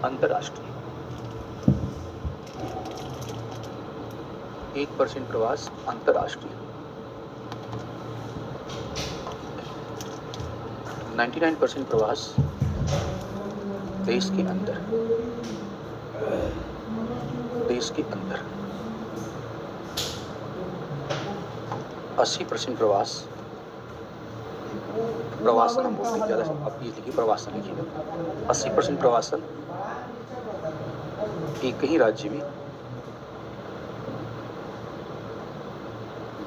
अंतर्राष्ट्रीय। 1% प्रवास अंतर्राष्ट्रीय। 99% प्रवास देश के अंदर। देश के अंदर 80% प्रवास प्रवासन हम बोलते हैं, ज़्यादा आप ये लिखिए, प्रवासन लिखिएगा। 80% प्रवासन एक ही राज्य में,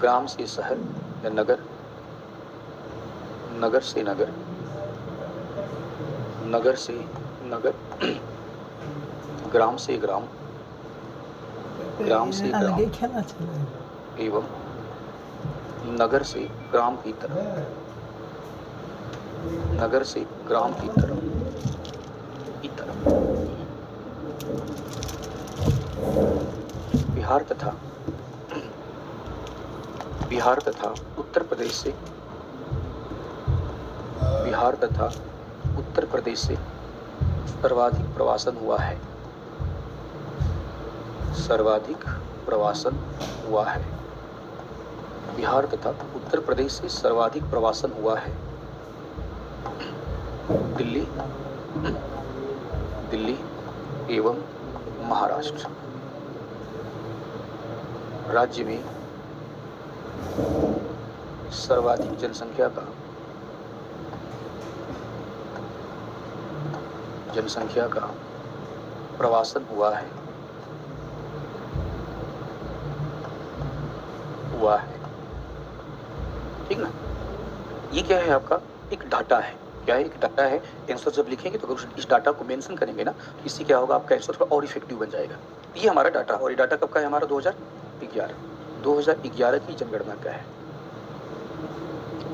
ग्राम से शहर या नगर, नगर से नगर, नगर से नगर, ग्राम से ग्राम, ग्राम से ग्राम, एवं नगर से ग्राम की तरफ, नगर से ग्राम की तरफ, बिहार तथा उत्तर प्रदेश से, बिहार तथा उत्तर प्रदेश से सर्वाधिक प्रवासन हुआ है। सर्वाधिक प्रवासन हुआ है। बिहार तथा उत्तर प्रदेश से सर्वाधिक प्रवासन हुआ है। दिल्ली, दिल्ली एवं महाराष्ट्र। राज्य में सर्वाधिक जनसंख्या का प्रवासन हुआ है। ठीक ना? ये क्या है आपका? एक डाटा है। क्या है? एक डाटा है। आंसर जब लिखेंगे तो अगर इस डाटा को मेंशन करेंगे ना, इससे क्या होगा, आपका आंसर थोड़ा और इफेक्टिव बन जाएगा। ये हमारा डाटा, और ये डाटा कब का है हमारा? 2011 की जनगणना का है।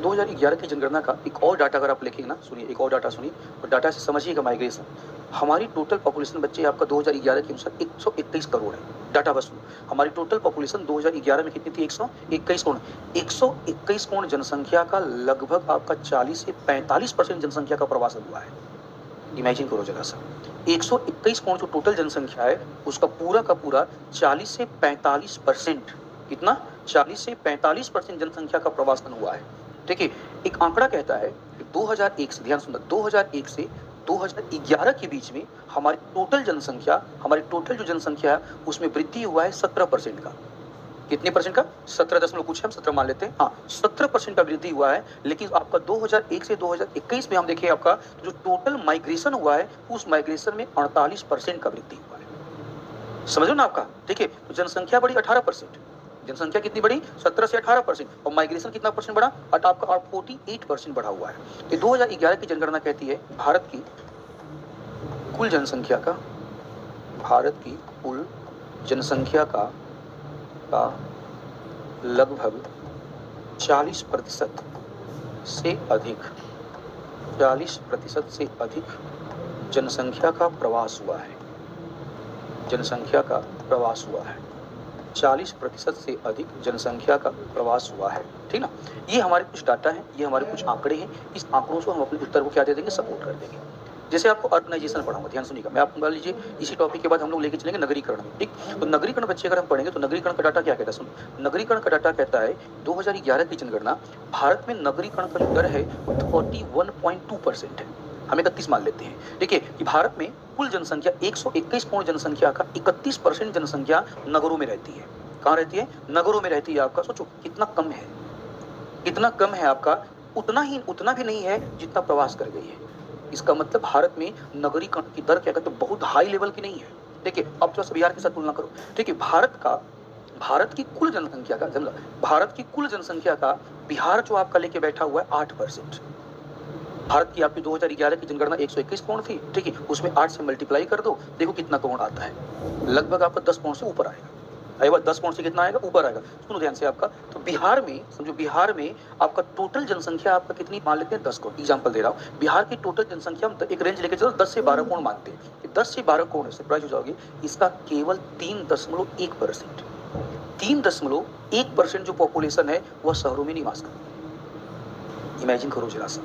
2011 की जनगणना का एक और डाटा अगर आप लिखेंगे ना, सुनिए, एक और डाटा सुनिए, और डाटा से समझिएगा माइग्रेशन। हमारी टोटल पॉपुलेशन बच्चे आपका 2011 के अनुसार 121 करोड़ है। डाटा बस सुनो, हमारी टोटल पॉपुलेशन 2011 में कितनी थी? 121 करोड़। 121 करोड़ जनसंख्या का लगभग आपका 40 से 45% जनसंख्या का प्रवासन हुआ है। इमेजिन करो जरा सा, 121 करोड़ जो टोटल जनसंख्या है, उसका पूरा का पूरा 40 से 45%, कितना? 40 से 45% जनसंख्या का प्रवासन हुआ है। देखिए, एक आंकड़ा कहता है कि 2001 से, ध्यान सुनना, 2001 से 2011 के बीच में हमारी टोटल जनसंख्या, हमारी टोटल जो जनसंख्या है उसमें वृद्धि हुआ है 17% का। कितने परसेंट का? 17 दशमलव कुछ है, हम 17 मान लेते हैं। हाँ, 17% का वृद्धि हुआ है। लेकिन आपका 2001 से 2021 में हम देखें, आपका जो टोटल माइग्रेशन हुआ है, उस माइग्रेशन में 48% का वृद्धि हुआ है। समझो ना आपका? देखिए, जनसंख्या बढ़ी 18%, जनसंख्या कितनी बढ़ी? 17 से 18%, और माइग्रेशन कितना परसेंट बढ़ा? आपका 48% बढ़ा हुआ है। तो 2011 की जनगणना कहती है भारत की कुल जनसंख्या का, भारत की कुल जनसंख्या का लगभग 40% से अधिक, 40% से अधिक जनसंख्या का प्रवास हुआ है। जनसंख्या का प्रवास हुआ है। 40% से अधिक जनसंख्या का प्रवास हुआ है। ठीक ना? ये हमारे कुछ डाटा है, ये हमारे कुछ आंकड़े हैं। इस आंकड़ों से हम अपने उत्तर को क्या दे देंगे? सपोर्ट कर देंगे। जैसे आपको अर्बनाइजेशन पढ़ाऊंगा, ध्यान सुनिएगा। मैं आपको मान लीजिए इसी टॉपिक के बाद हम लोग लेके चलेंगे नगरीकरण में। ठीक, तो नगरीकरण बच्चे अगर हम पढ़ेंगे तो नगरीकरण का डाटा क्या कहता है? सुनो, नगरीकरण का डाटा कहता है 2011 की जनगणना, भारत में नगरीकरण का जो दर है 41.2% है। हम 31 मान लेते हैं। देखिए कि भारत में कुल जनसंख्या 121 करोड़ जनसंख्या का 31% जनसंख्या नगरों में रहती है। कहाँ रहती है? नगरों में रहती है। आपका सोचो कितना कम है, कितना कम है आपका। उतना भी नहीं है जितना प्रवास कर गई है। इसका मतलब भारत में नगरीकरण की दर क्या कहते हैं, बहुत हाई लेवल की नहीं है। देखिए, अब थोड़ा सा बिहार के साथ तुलना करो। देखिए, भारत की कुल जनसंख्या का, भारत की कुल जनसंख्या का बिहार जो आपका लेके बैठा हुआ है 8%। भारत की आपकी 2011 की जनगणना 121 करोड़ थी। ठीक है, उसमें 8 से मल्टीप्लाई कर दो, देखो कितना करोड़ आता है। लगभग आपका 10 करोड़ से ऊपर आएगा। 10 करोड़ से कितना आएगा? ऊपर आएगा। सुनो ध्यान से आपका, तो बिहार में समझो, बिहार में आपका टोटल जनसंख्या आपका कितनी मान लेते हैं? 10 करोड़। एग्जांपल दे रहा हूँ, बिहार की टोटल जनसंख्या हम एक रेंज लेके चलो 10 से 12 करोड़ मानते हैं कि 10 से 12 करोड़ सरप्राइज हो जाओगे। इसका केवल 3.1%, 3.1% जो पॉपुलेशन है वह शहरों में निवास करती है। इमेजिन करो जरा सा,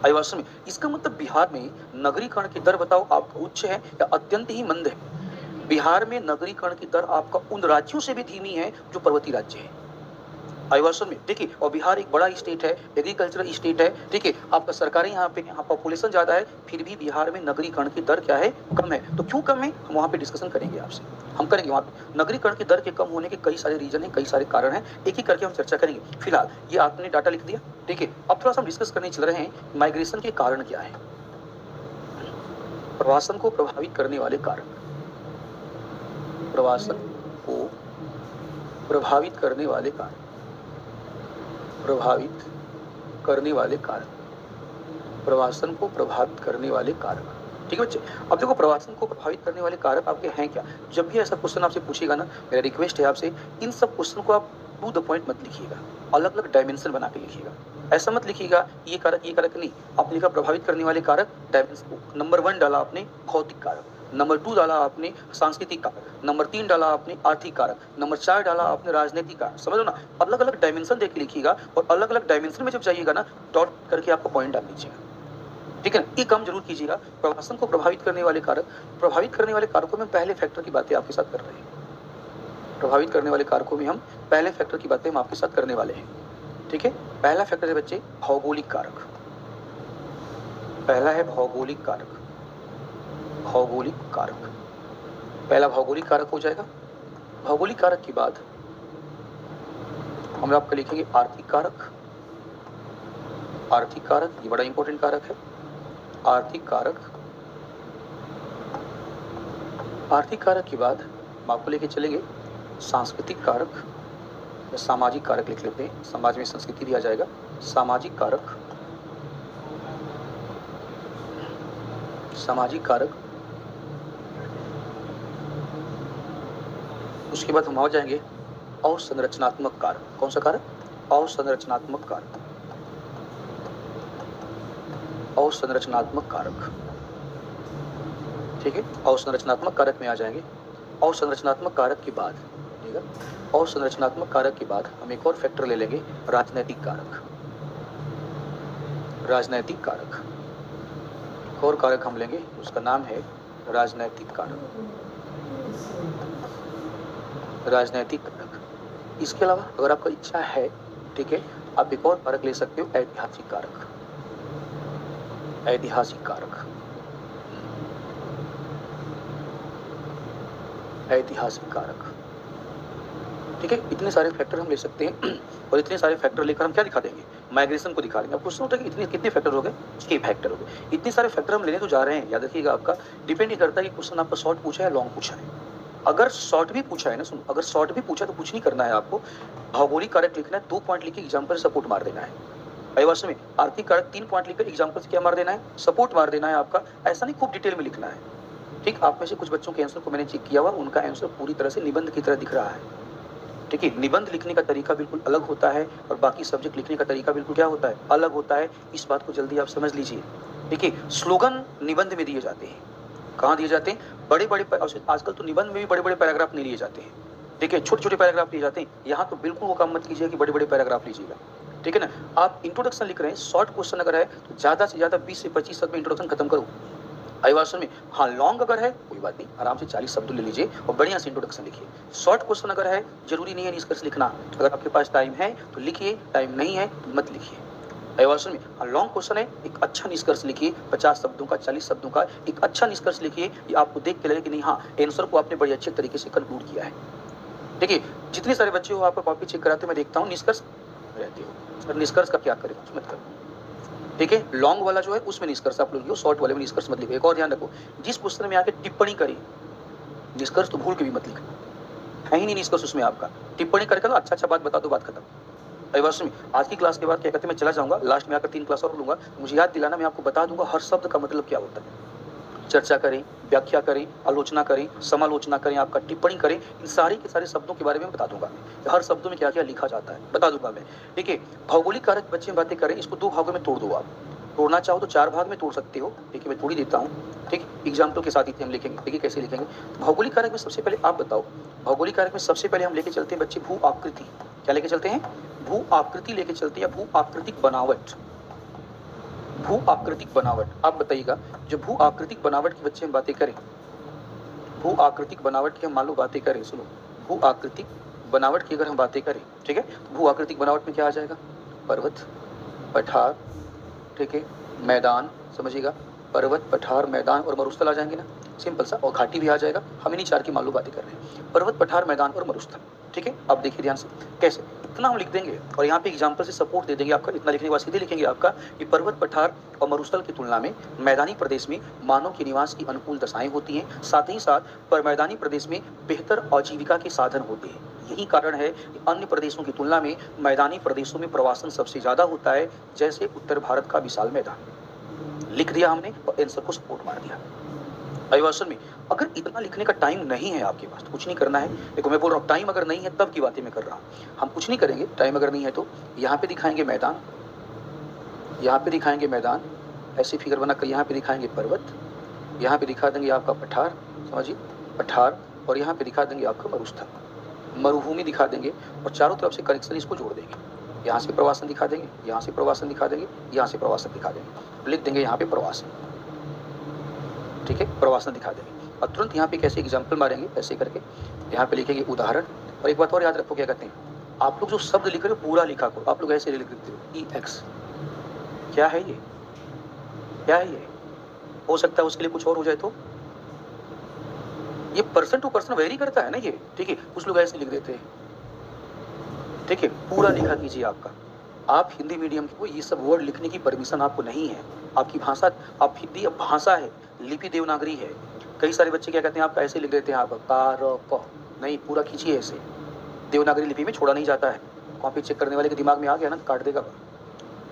अभिवासन में इसका मतलब बिहार में नगरीकरण की दर बताओ आपका उच्च है या अत्यंत ही मंद है? बिहार में नगरीकरण की दर आपका उन राज्यों से भी धीमी है जो पर्वतीय राज्य है। अभिवासन में देखिए, और बिहार एक बड़ा स्टेट है, एग्रीकल्चरल स्टेट है, ठीक है, आपका सरकारी यहाँ पे यहाँ पॉपुलेशन ज्यादा है, फिर भी बिहार में नगरीकरण की दर क्या है? कम है। तो क्यों कम है? हम वहाँ पे डिस्कशन करेंगे आपसे, हम करेंगे वहाँ पे। नगरीकरण की दर के कम होने के कई सारे रीजन है, कई सारे कारण है, एक ही करके हम चर्चा करेंगे। फिलहाल ये आपने डाटा लिख दिया, ठीक है। अब थोड़ा सा हम डिस्कस करने चल रहे हैं माइग्रेशन के कारण क्या है, प्रवासन को प्रभावित करने वाले कारक, प्रवासन को प्रभावित करने वाले कारक, प्रभावित करने वाले कारक, प्रवासन को प्रभावित करने वाले कारक। ठीक है बच्चे, अब देखो प्रवासन को प्रभावित करने वाले कारक आपके हैं क्या? जब भी ऐसा क्वेश्चन आपसे पूछेगा ना, मेरा रिक्वेस्ट है आपसे, इन सब क्वेश्चन को आप टू द पॉइंट मत लिखिएगा, अलग अलग डायमेंशन बना के लिखिएगा। ऐसा मत लिखिएगा ये कारक नहीं, आपने लिखा प्रभावित करने वाले कारक डायमेंशन। नंबर 1 डाला आपने भौतिक कारक, नंबर 2 डाला आपने सांस्कृतिक कारक, नंबर 3 डाला आपने आर्थिक कारक, नंबर 4 डाला आपने राजनीतिक कारक। समझो ना, अलग अलग डायमेंशन देख के लिखिएगा, और अलग अलग डायमेंशन में जब जाइएगा ना, डॉट करके आपको पॉइंट डाल दीजिएगा, ठीक है ना। ये काम जरूर कीजिएगा। प्रवासन को प्रभावित करने वाले कारक, प्रभावित करने वाले कारकों में पहले फैक्टर की बातें आपके साथ कर रहे हैं। प्रभावित करने वाले कारकों में हम पहले फैक्टर की बातें हम आपके साथ करने वाले हैं, ठीक है। पहला फैक्टर है बच्चे भौगोलिक कारक, पहला है भौगोलिक कारक, भौगोलिक कारक, पहला भौगोलिक कारक हो जाएगा। भौगोलिक कारक के बाद हम आपका लिखेंगे आर्थिक कारक, आर्थिक कारक ये बड़ा इंपॉर्टेंट कारक है, आर्थिक कारक। आर्थिक कारक के बाद हम आपको लेके चलेंगे सांस्कृतिक कारक या सामाजिक कारक लिख लेते हैं, समाज में संस्कृति भी आ जाएगा। सामाजिक कारक, सामाजिक कारक। उसके बाद हम आ जाएंगे और संरचनात्मक कारक। कौन सा कारक? और संरचनात्मक कारक, और संरचनात्मक कारक, ठीक है। और संरचनात्मक कारक में आ जाएंगे। और संरचनात्मक कारक के बाद, ठीक है, और संरचनात्मक कारक के बाद हम एक और फैक्टर ले लेंगे राजनैतिक कारक, राजनैतिक कारक। एक और कारक हम लेंगे, उसका नाम है राजनैतिक कारक, राजनैतिक कारक। इसके अलावा अगर आपका इच्छा है, ठीक है, आप एक और कारक ले सकते हो ऐतिहासिक कारक, ऐतिहासिक कारक, ऐतिहासिक कारक, ठीक है। इतने सारे फैक्टर हम ले सकते हैं, और इतने सारे फैक्टर लेकर हम क्या दिखा देंगे? माइग्रेशन को दिखा देंगे। अब क्वेश्चन उठा कि इतने कितने फैक्टर हो गए? 6 फैक्टर हो गए। इतने सारे फैक्टर हम लेने तो जा रहे हैं, याद रखिएगा। आपका डिपेंड नहीं करता कि क्वेश्चन आपका शॉर्ट पूछा है लॉन्ग पूछा है। अगर शॉर्ट भी पूछा है ना, सुनो, अगर शॉर्ट भी पूछा तो कुछ नहीं करना है आपको, भौगोलिक कारक लिखना है, 2 पॉइंट लिख के एग्जाम्पल सपोर्ट मार देना है। अभिवासन में आर्थिक कारक 3 पॉइंट लिखकर एग्जाम्पल से क्या मार देना है? सपोर्ट मार देना है आपका। ऐसा नहीं खूब डिटेल में लिखना है, ठीक। आप में से कुछ बच्चों के आंसर को मैंने चेक किया हुआ, उनका आंसर पूरी तरह से निबंध की तरह दिख रहा है, ठीक है। निबंध लिखने का तरीका बिल्कुल अलग होता है, और बाकी सब्जेक्ट लिखने का तरीका बिल्कुल क्या होता है? अलग होता है। इस बात को जल्दी आप समझ लीजिए, ठीक है। स्लोगन निबंध में दिए जाते हैं। कहाँ दिए जाते हैं? बड़े बड़े, आजकल तो निबंध में भी बड़े बड़े पैराग्राफ नहीं लिए जाते हैं, ठीक है, छोटे छोटे पैराग्राफ लिए जाते हैं। यहाँ तो बिल्कुल वो काम मत कीजिए कि बड़े बड़े पैराग्राफ लीजिएगा, ठीक है ना। आप इंट्रोडक्शन लिख रहे हैं, शॉर्ट क्वेश्चन अगर है तो ज्यादा से ज्यादा 20 से 25 शब्द में इंट्रोडक्शन खत्म करो। अभिवासन में हाँ लॉन्ग अगर है कोई बात नहीं, आराम से 40 शब्द ले लीजिए और बढ़िया से इंट्रोडक्शन लिखिए। शॉर्ट क्वेश्चन अगर है, जरूरी नहीं है निष्कर्ष लिखना, अगर आपके पास टाइम है तो लिखिए, टाइम नहीं है तो मत लिखिए। अभिवासन में हाँ लॉन्ग क्वेश्चन है, एक अच्छा निष्कर्ष लिखिए, 50 शब्दों का, 40 शब्दों का एक अच्छा निष्कर्ष लिखिए, ये आपको देख के लगे कि नहीं हाँ आंसर को आपने बड़े अच्छे तरीके से कंक्लूड किया है। देखिए जितने सारे बच्चे हो आपका कॉपी चेक कराते मैं देखता हूँ निष्कर्ष रहते हो, और निष्कर्ष का क्या करें मत करो, ठीक है। लॉन्ग वाला जो है उसमें निष्कर्ष आप लोग, शॉर्ट वाले में निष्कर्ष मत लिखो। एक और ध्यान रखो, जिस क्वेश्चन में आके टिप्पणी करें, निष्कर्ष तो भूल के भी मत लिखना, है ही नहीं निष्कर्ष उसमें आपका। टिप्पणी करके तो अच्छा बात बता दो, बात खत्म। अभिवासन में आज की क्लास के बाद क्या कहते हैं, मैं चला जाऊंगा, लास्ट में आकर 3 क्लास और लूंगा, मुझे याद दिलाना, मैं आपको बता दूंगा हर शब्द का मतलब क्या होता है। चर्चा करें, व्याख्या करें, आलोचना करें, समालोचना करें, आपका टिप्पणी करें, इन सारे के सारे शब्दों के बारे में बता दूंगा मैं, हर शब्दों में क्या क्या लिखा जाता है बता दूंगा मैं, ठीक है। भौगोलिक कारक बच्चे बातें करें, इसको 2 भागों में तोड़ दो आप, तोड़ना चाहो तो 4 भाग में तोड़ सकते हो, ठीक है, मैं तोड़ ही देता हूँ, ठीक। एग्जाम्पल के साथ ही हम लिखेंगे, देखिए कैसे लिखेंगे। भौगोलिक कारक में सबसे पहले आप बताओ, भौगोलिक कारक में सबसे पहले हम लेके चलते हैं बच्चे भू आकृति। क्या लेके चलते हैं? भू आकृति लेके चलते हैं, भू आकृतिक बनावट, भू आकृतिक बनावट, आप बताइएगा, जो भू आकृतिक बनावट की बच्चे हम बातें करें, भू आकृतिक बनावट की हम मान लो बातें करें, सुनो, भू आकृतिक बनावट की अगर हम बातें करें, ठीक है, तो भू आकृतिक बनावट में क्या आ जाएगा? पर्वत, पठार, ठीक है, मैदान, समझिएगा, पर्वत, पठार, मैदान और मरुस्थल आ जाएंगे ना, सिंपल सा, और घाटी भी आ जाएगा। हम इन्हीं चार की मान लो बातें कर रहे हैं, पर्वत, पठार, मैदान और मरुस्थल, ठीक है। अब देखिए ध्यान से कैसे, इतना हम लिख देंगे और यहाँ पे एग्जाम्पल से सपोर्ट दे देंगे आपका। इतना लिखने के बाद सीधे लिखेंगे आपका कि पर्वत, पठार और मरुस्थल की तुलना में मैदानी प्रदेश में मानव के निवास की अनुकूल दशाएं होती हैं, साथ ही साथ पर मैदानी प्रदेश में बेहतर आजीविका के साधन होते हैं। यही कारण है कि अन्य प्रदेशों की तुलना में मैदानी प्रदेशों में प्रवासन सबसे ज्यादा होता है, जैसे उत्तर भारत का विशाल मैदान। लिख दिया हमने और आंसर को सपोर्ट मार दिया। अभिभाषण में अगर इतना लिखने का टाइम नहीं है आपके पास तो कुछ नहीं करना है। देखो मैं बोल रहा हूँ टाइम अगर नहीं है तब की बातें मैं कर रहा हूँ, हम कुछ नहीं करेंगे। टाइम अगर नहीं है तो यहाँ पे दिखाएंगे मैदान, यहाँ पे दिखाएंगे मैदान, ऐसे फिगर बनाकर यहाँ पे दिखाएंगे पर्वत, यहाँ पे दिखा देंगे आपका पठार, समझिए पठार, और यहाँ पे दिखा देंगे आपका मरुस्थल, मरुभूमि दिखा देंगे, और चारों तरफ से कनेक्शन इसको जोड़ देंगे। यहाँ से प्रवासन दिखा देंगे, यहाँ से प्रवासन दिखा देंगे, यहाँ से प्रवासन दिखा देंगे, लिख देंगे यहाँ पे प्रवासन, ठीक है, प्रवासन दिखा देंगे। और तुरंत यहाँ पे कैसे एग्जाम्पल मारेंगे, ऐसे करके यहाँ पे लिखेंगे उदाहरण। और एक बात और याद रखो, क्या कहते हैं आप लोग जो शब्द लिख रहे हो पूरा लिखा करो। आप लोग ऐसे लिख देते हो EX, क्या है ये, क्या है ये, हो सकता है उसके लिए कुछ और हो जाए तो, ये पर्सन टू पर्सन वेरी करता है ना ये, ठीक है। कुछ लोग ऐसे लिख देते हैं, ठीक है, पूरा लिखा कीजिए आपका। आप हिंदी मीडियम को ये सब वर्ड लिखने की परमिशन आपको नहीं है। आपकी भाषा, आप हिंदी अब भाषा है, लिपि देवनागरी है। कई सारे बच्चे क्या कहते हैं आपका ऐसे लिख देते हैं, आप कार नहीं, पूरा खींचिए ऐसे, देवनागरी लिपि में छोड़ा नहीं जाता है। कॉपी चेक करने वाले के दिमाग में आ गया ना, काट देगा।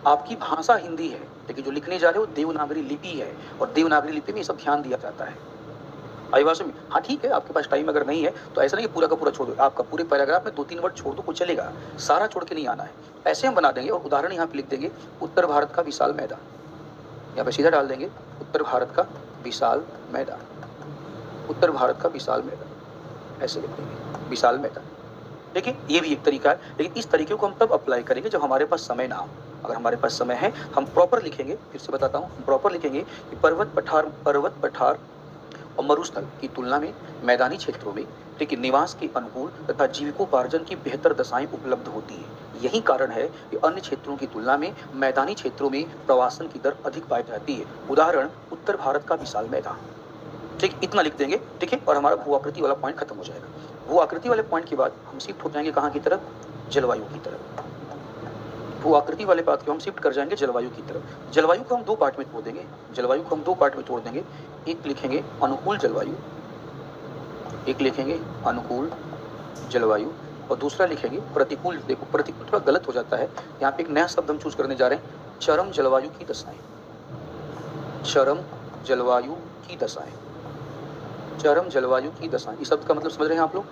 आपकी भाषा हिंदी है लेकिन जो लिखने जा रहे हो देवनागरी लिपि है, और देवनागरी लिपि में ये सब ध्यान दिया जाता है। अभिभाषण में हाँ ठीक है, आपके पास टाइम अगर नहीं है तो ऐसा नहीं पूरा का पूरा छोड़ दो, आपका पूरे पैराग्राफ में 2-3 वर्ड छोड़ दो, कुछ चलेगा, सारा छोड़ के नहीं आना है। ऐसे हम बना देंगे और उदाहरण यहाँ पे लिख देंगे उत्तर भारत का विशाल मैदान, यहाँ पे सीधा डाल देंगे उत्तर भारत का विशाल मैदान, उत्तर भारत का विशाल मैदान, ऐसे लिख देंगे विशाल मैदान। देखिए ये भी एक तरीका है, लेकिन इस तरीके को हम तब अप्लाई करेंगे जब हमारे पास समय ना हो। अगर हमारे पास समय है हम प्रॉपर लिखेंगे, फिर से बताता हूँ, प्रॉपर लिखेंगे कि पर्वत, पठार और मरुस्थल की तुलना में मैदानी क्षेत्रों में लेकिन निवास के अनुकूल तथा जीविकोपार्जन की बेहतर दशाएं उपलब्ध होती है। यही कारण है कि अन्य क्षेत्रों की तुलना में मैदानी क्षेत्रों में प्रवासन की दर अधिक पाई जाती है। उदाहरण उत्तर भारत का विशाल मैदान, ठीक, इतना लिख देंगे, ठीक है। और हमारा भू आकृति वाला पॉइंट खत्म हो जाएगा। भू आकृति वाले पॉइंट के बाद हम शिफ्ट हो जाएंगे कहाँ की तरफ, जलवायु की तरफ। भू आकृति वाले बात को हम शिफ्ट कर जाएंगे जलवायु की तरफ। जलवायु को हम 2 पार्ट में तोड़ देंगे, जलवायु को हम 2 पार्ट में तोड़ देंगे। एक लिखेंगे अनुकूल जलवायु, एक लिखेंगे अनुकूल जलवायु, और दूसरा लिखेंगे प्रतिकूल। देखो प्रतिकूल थोड़ा गलत हो जाता है, यहाँ पे एक नया शब्द हम चूज करने जा रहे हैं, चरम जलवायु की दशाएं, चरम जलवायु की दशाएं, चरम जलवायु की दशाएं। इस शब्द का मतलब समझ रहे हैं आप लोग?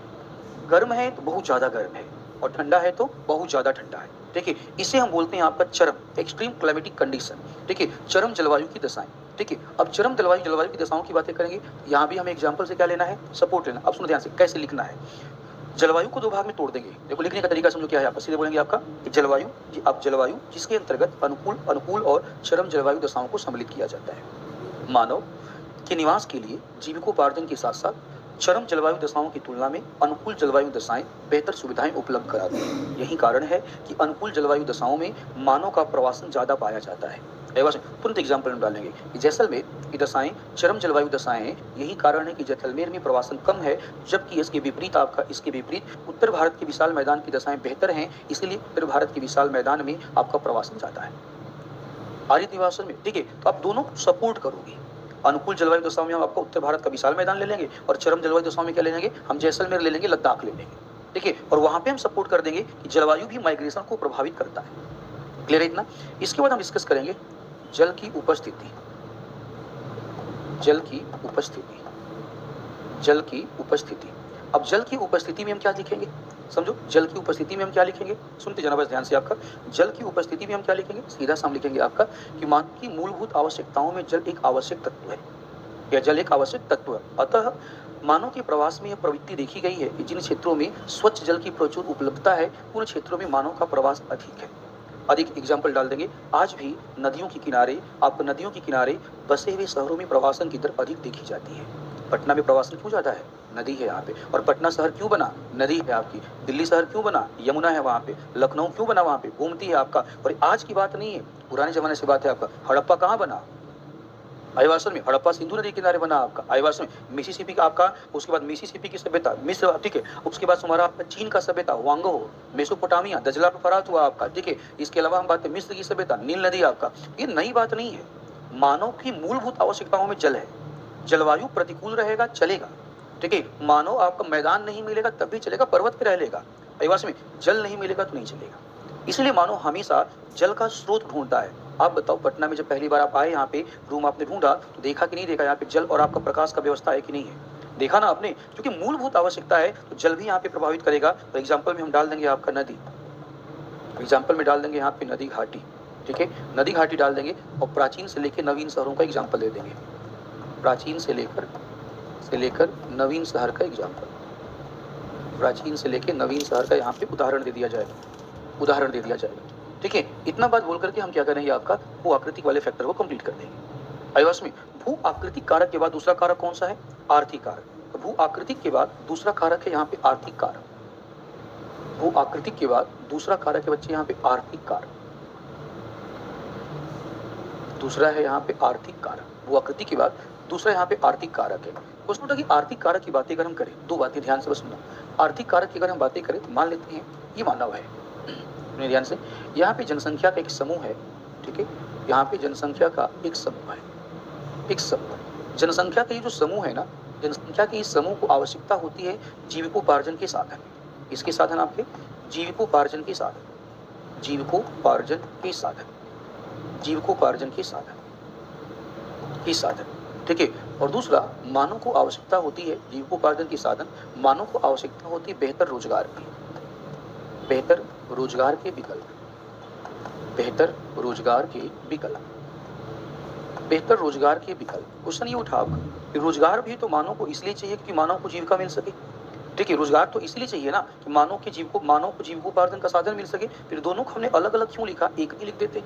गर्म है तो बहुत ज्यादा गर्म है, और ठंडा है तो बहुत ज्यादा ठंडा है। देखिए इसे हम बोलते हैं आपका चरम, एक्सट्रीम क्लाइमेटिक कंडीशन, ठीक है, चरम जलवायु की दशाएं, ठीक है। अब चरम जलवायु की दशाओं की बातें करेंगे, यहाँ भी हमें एग्जाम्पल से क्या लेना है, सपोर्ट लेना। अब सुनो ध्यान से कैसे लिखना है। जलवायु को 2 भाग में तोड़ देंगे। देखो लिखने का तरीका समझो क्या है, आप सीधे बोलेंगे आपका जलवायु, अब जलवायु जिसके अंतर्गत अनुकूल और चरम जलवायु दशाओं को सम्मिलित किया जाता है। मानव के निवास के लिए जीविकोपार्जन के साथ साथ चरम जलवायु दशाओं की तुलना में अनुकूल जलवायु दशाएं बेहतर सुविधाएं उपलब्ध कराती हैं। यही कारण है कि अनुकूल जलवायु दशाओं में मानव का प्रवासन ज्यादा पाया जाता है। तुरंत एग्जाम्पल हम डालेंगे कि जैसलमेर की दशाएं चरम जलवायु दशाएं हैं। यही कारण है कि जैसलमेर में प्रवासन कम है, जबकि इसके विपरीत उत्तर भारत के विशाल मैदान की दशाएं बेहतर हैं, इसलिए उत्तर भारत के विशाल मैदान में आपका प्रवासन ज्यादा है। आर्य निवासन में, ठीक है, तो आप दोनों सपोर्ट करोगे। अनुकूल जलवायु दशाओं में हम आपको उत्तर भारत का विशाल मैदान ले लेंगे, और चरम जलवायु दशाओं में क्या ले लेंगे, हम जैसलमेर ले लेंगे, लद्दाख ले लेंगे, ठीक है। और वहां पे हम सपोर्ट कर देंगे कि जलवायु भी माइग्रेशन को प्रभावित करता है। क्लियर है इतना? इसके बाद हम डिस्कस करेंगे जल की उपस्थिति, जल की उपस्थिति, जल की उपस्थिति। अब जल की उपस्थिति में हम क्या लिखेंगे, समझो, जल की उपस्थिति में हम क्या लिखेंगे, सुनते जाना बस ध्यान से। आपका जल की उपस्थिति में हम क्या लिखेंगे, सीधा सा हम लिखेंगे आपका कि मानव की मूलभूत आवश्यकताओं में जल एक आवश्यक तत्व है, या जल एक आवश्यक तत्व है। अतः मानव के प्रवास में यह प्रवृत्ति देखी गई है कि जिन क्षेत्रों में स्वच्छ जल की प्रचुर उपलब्धता है उन क्षेत्रों में मानव का प्रवास अधिक है। अधिक एग्जाम्पल डाल देंगे, आज भी नदियों के किनारे, आपको नदियों के किनारे बसे हुए शहरों में प्रवासन की दर अधिक देखी जाती है। पटना में प्रवासन क्यों ज़्यादा है? नदी है यहाँ पे। और पटना शहर क्यों बना? नदी है आपकी। दिल्ली शहर क्यों बना? यमुना है वहाँ पे। लखनऊ क्यों बना? वहाँ पे गोमती है आपका। और आज की बात नहीं है, पुराने जमाने से बात है आपका। हड़प्पा कहाँ बना? आदिवासी में। हड़प्पा सिंधु नदी किनारे बना आपका। आदिवासी में मिसिसिपी का आपका, उसके बाद मिसिसिपी की सभ्यता मिस्र, ठीक है। उसके बाद हमारा आपका चीन का सभ्यता वांगो, मेसोपोटामिया, दजला पे फरात हुआ आपका, ठीक है। इसके अलावा हम बात करें मिस्र की सभ्यता, नील नदी आपका। ये नई बात नहीं है। मानव की मूलभूत आवश्यकताओं में जल है। जलवायु प्रतिकूल रहेगा, चलेगा, ठीक है। मानव आपका मैदान नहीं मिलेगा तब भी चलेगा, पर्वत पे रह लेगा। आदिवासी में जल नहीं मिलेगा तो नहीं चलेगा। इसलिए मानव हमेशा जल का स्रोत ढूंढता है। आप बताओ, पटना में जब पहली बार आप आए, यहाँ पे रूम आपने ढूंढा तो देखा कि नहीं देखा यहाँ पे जल और आपका प्रकाश का व्यवस्था है कि नहीं है? देखा ना आपने, क्योंकि मूलभूत आवश्यकता है तो जल भी यहाँ पे प्रभावित करेगा। तो एग्जाम्पल में हम डाल देंगे आपका नदी, एग्जाम्पल में डाल देंगे यहाँ पे नदी घाटी, ठीक है। नदी घाटी डाल देंगे और प्राचीन से लेकर नवीन शहरों का एग्जाम्पल दे देंगे। प्राचीन से लेकर नवीन शहर का एग्जाम्पल, प्राचीन से लेकर नवीन शहर का यहाँ पे उदाहरण दे दिया जाएगा, उदाहरण दे दिया जाएगा, ठीक है। इतना बात बोल करके हम क्या करेंगे, आपका भू आकृतिक वाले फैक्टर को कंप्लीट कर देंगे। आदिवासी में भू आकृतिक कारक के बाद दूसरा कारक कौन सा है? आर्थिक कारक। तो भू आकृतिक के बाद दूसरा कारक है यहाँ पे आर्थिक कारक। भू आकृतिक के बाद दूसरा कारक है बच्चे यहाँ पे आर्थिक कारक। दूसरा है यहाँ पे आर्थिक कारक। भू आकृतिक के बाद दूसरा यहाँ पे आर्थिक कारक है। कुछ कि आर्थिक कारक की बातें अगर हम करें, दो बातें ध्यान से बस सुनना। आर्थिक कारक की अगर हम बातें करें तो मान लेते हैं ये मानव है, अपने ध्यान से। यहाँ पे जनसंख्या का एक समूह है, ठीक है। यहाँ पे जनसंख्या का एक समूह है, एक समूह। जनसंख्या का ये जो समूह है ना, जनसंख्या के इस समूह को आवश्यकता होती है जीविकोपार्जन के साधन। इसके साधन आपके जीविकोपार्जन के साधन, जीविकोपार्जन के साधन, जीविकोपार्जन के साधन, के साधन, ठीक है। और दूसरा, मानव को आवश्यकता होती है जीविकोपार्जन के साधन, मानव को आवश्यकता होती है बेहतर रोजगार की, बेहतर रोजगार के विकल्प, बेहतर रोजगार के विकल्प, बेहतर रोजगार के विकल्प। क्वेश्चन ये उठा आपका कि रोजगार भी तो मानव को इसलिए चाहिए कि मानव को जीविका मिल सके, ठीक है। रोजगार तो इसलिए चाहिए ना कि मानव को जीविकोपार्जन का साधन मिल सके। फिर दोनों को हमने अलग अलग क्यों लिखा? एक ही लिख देते।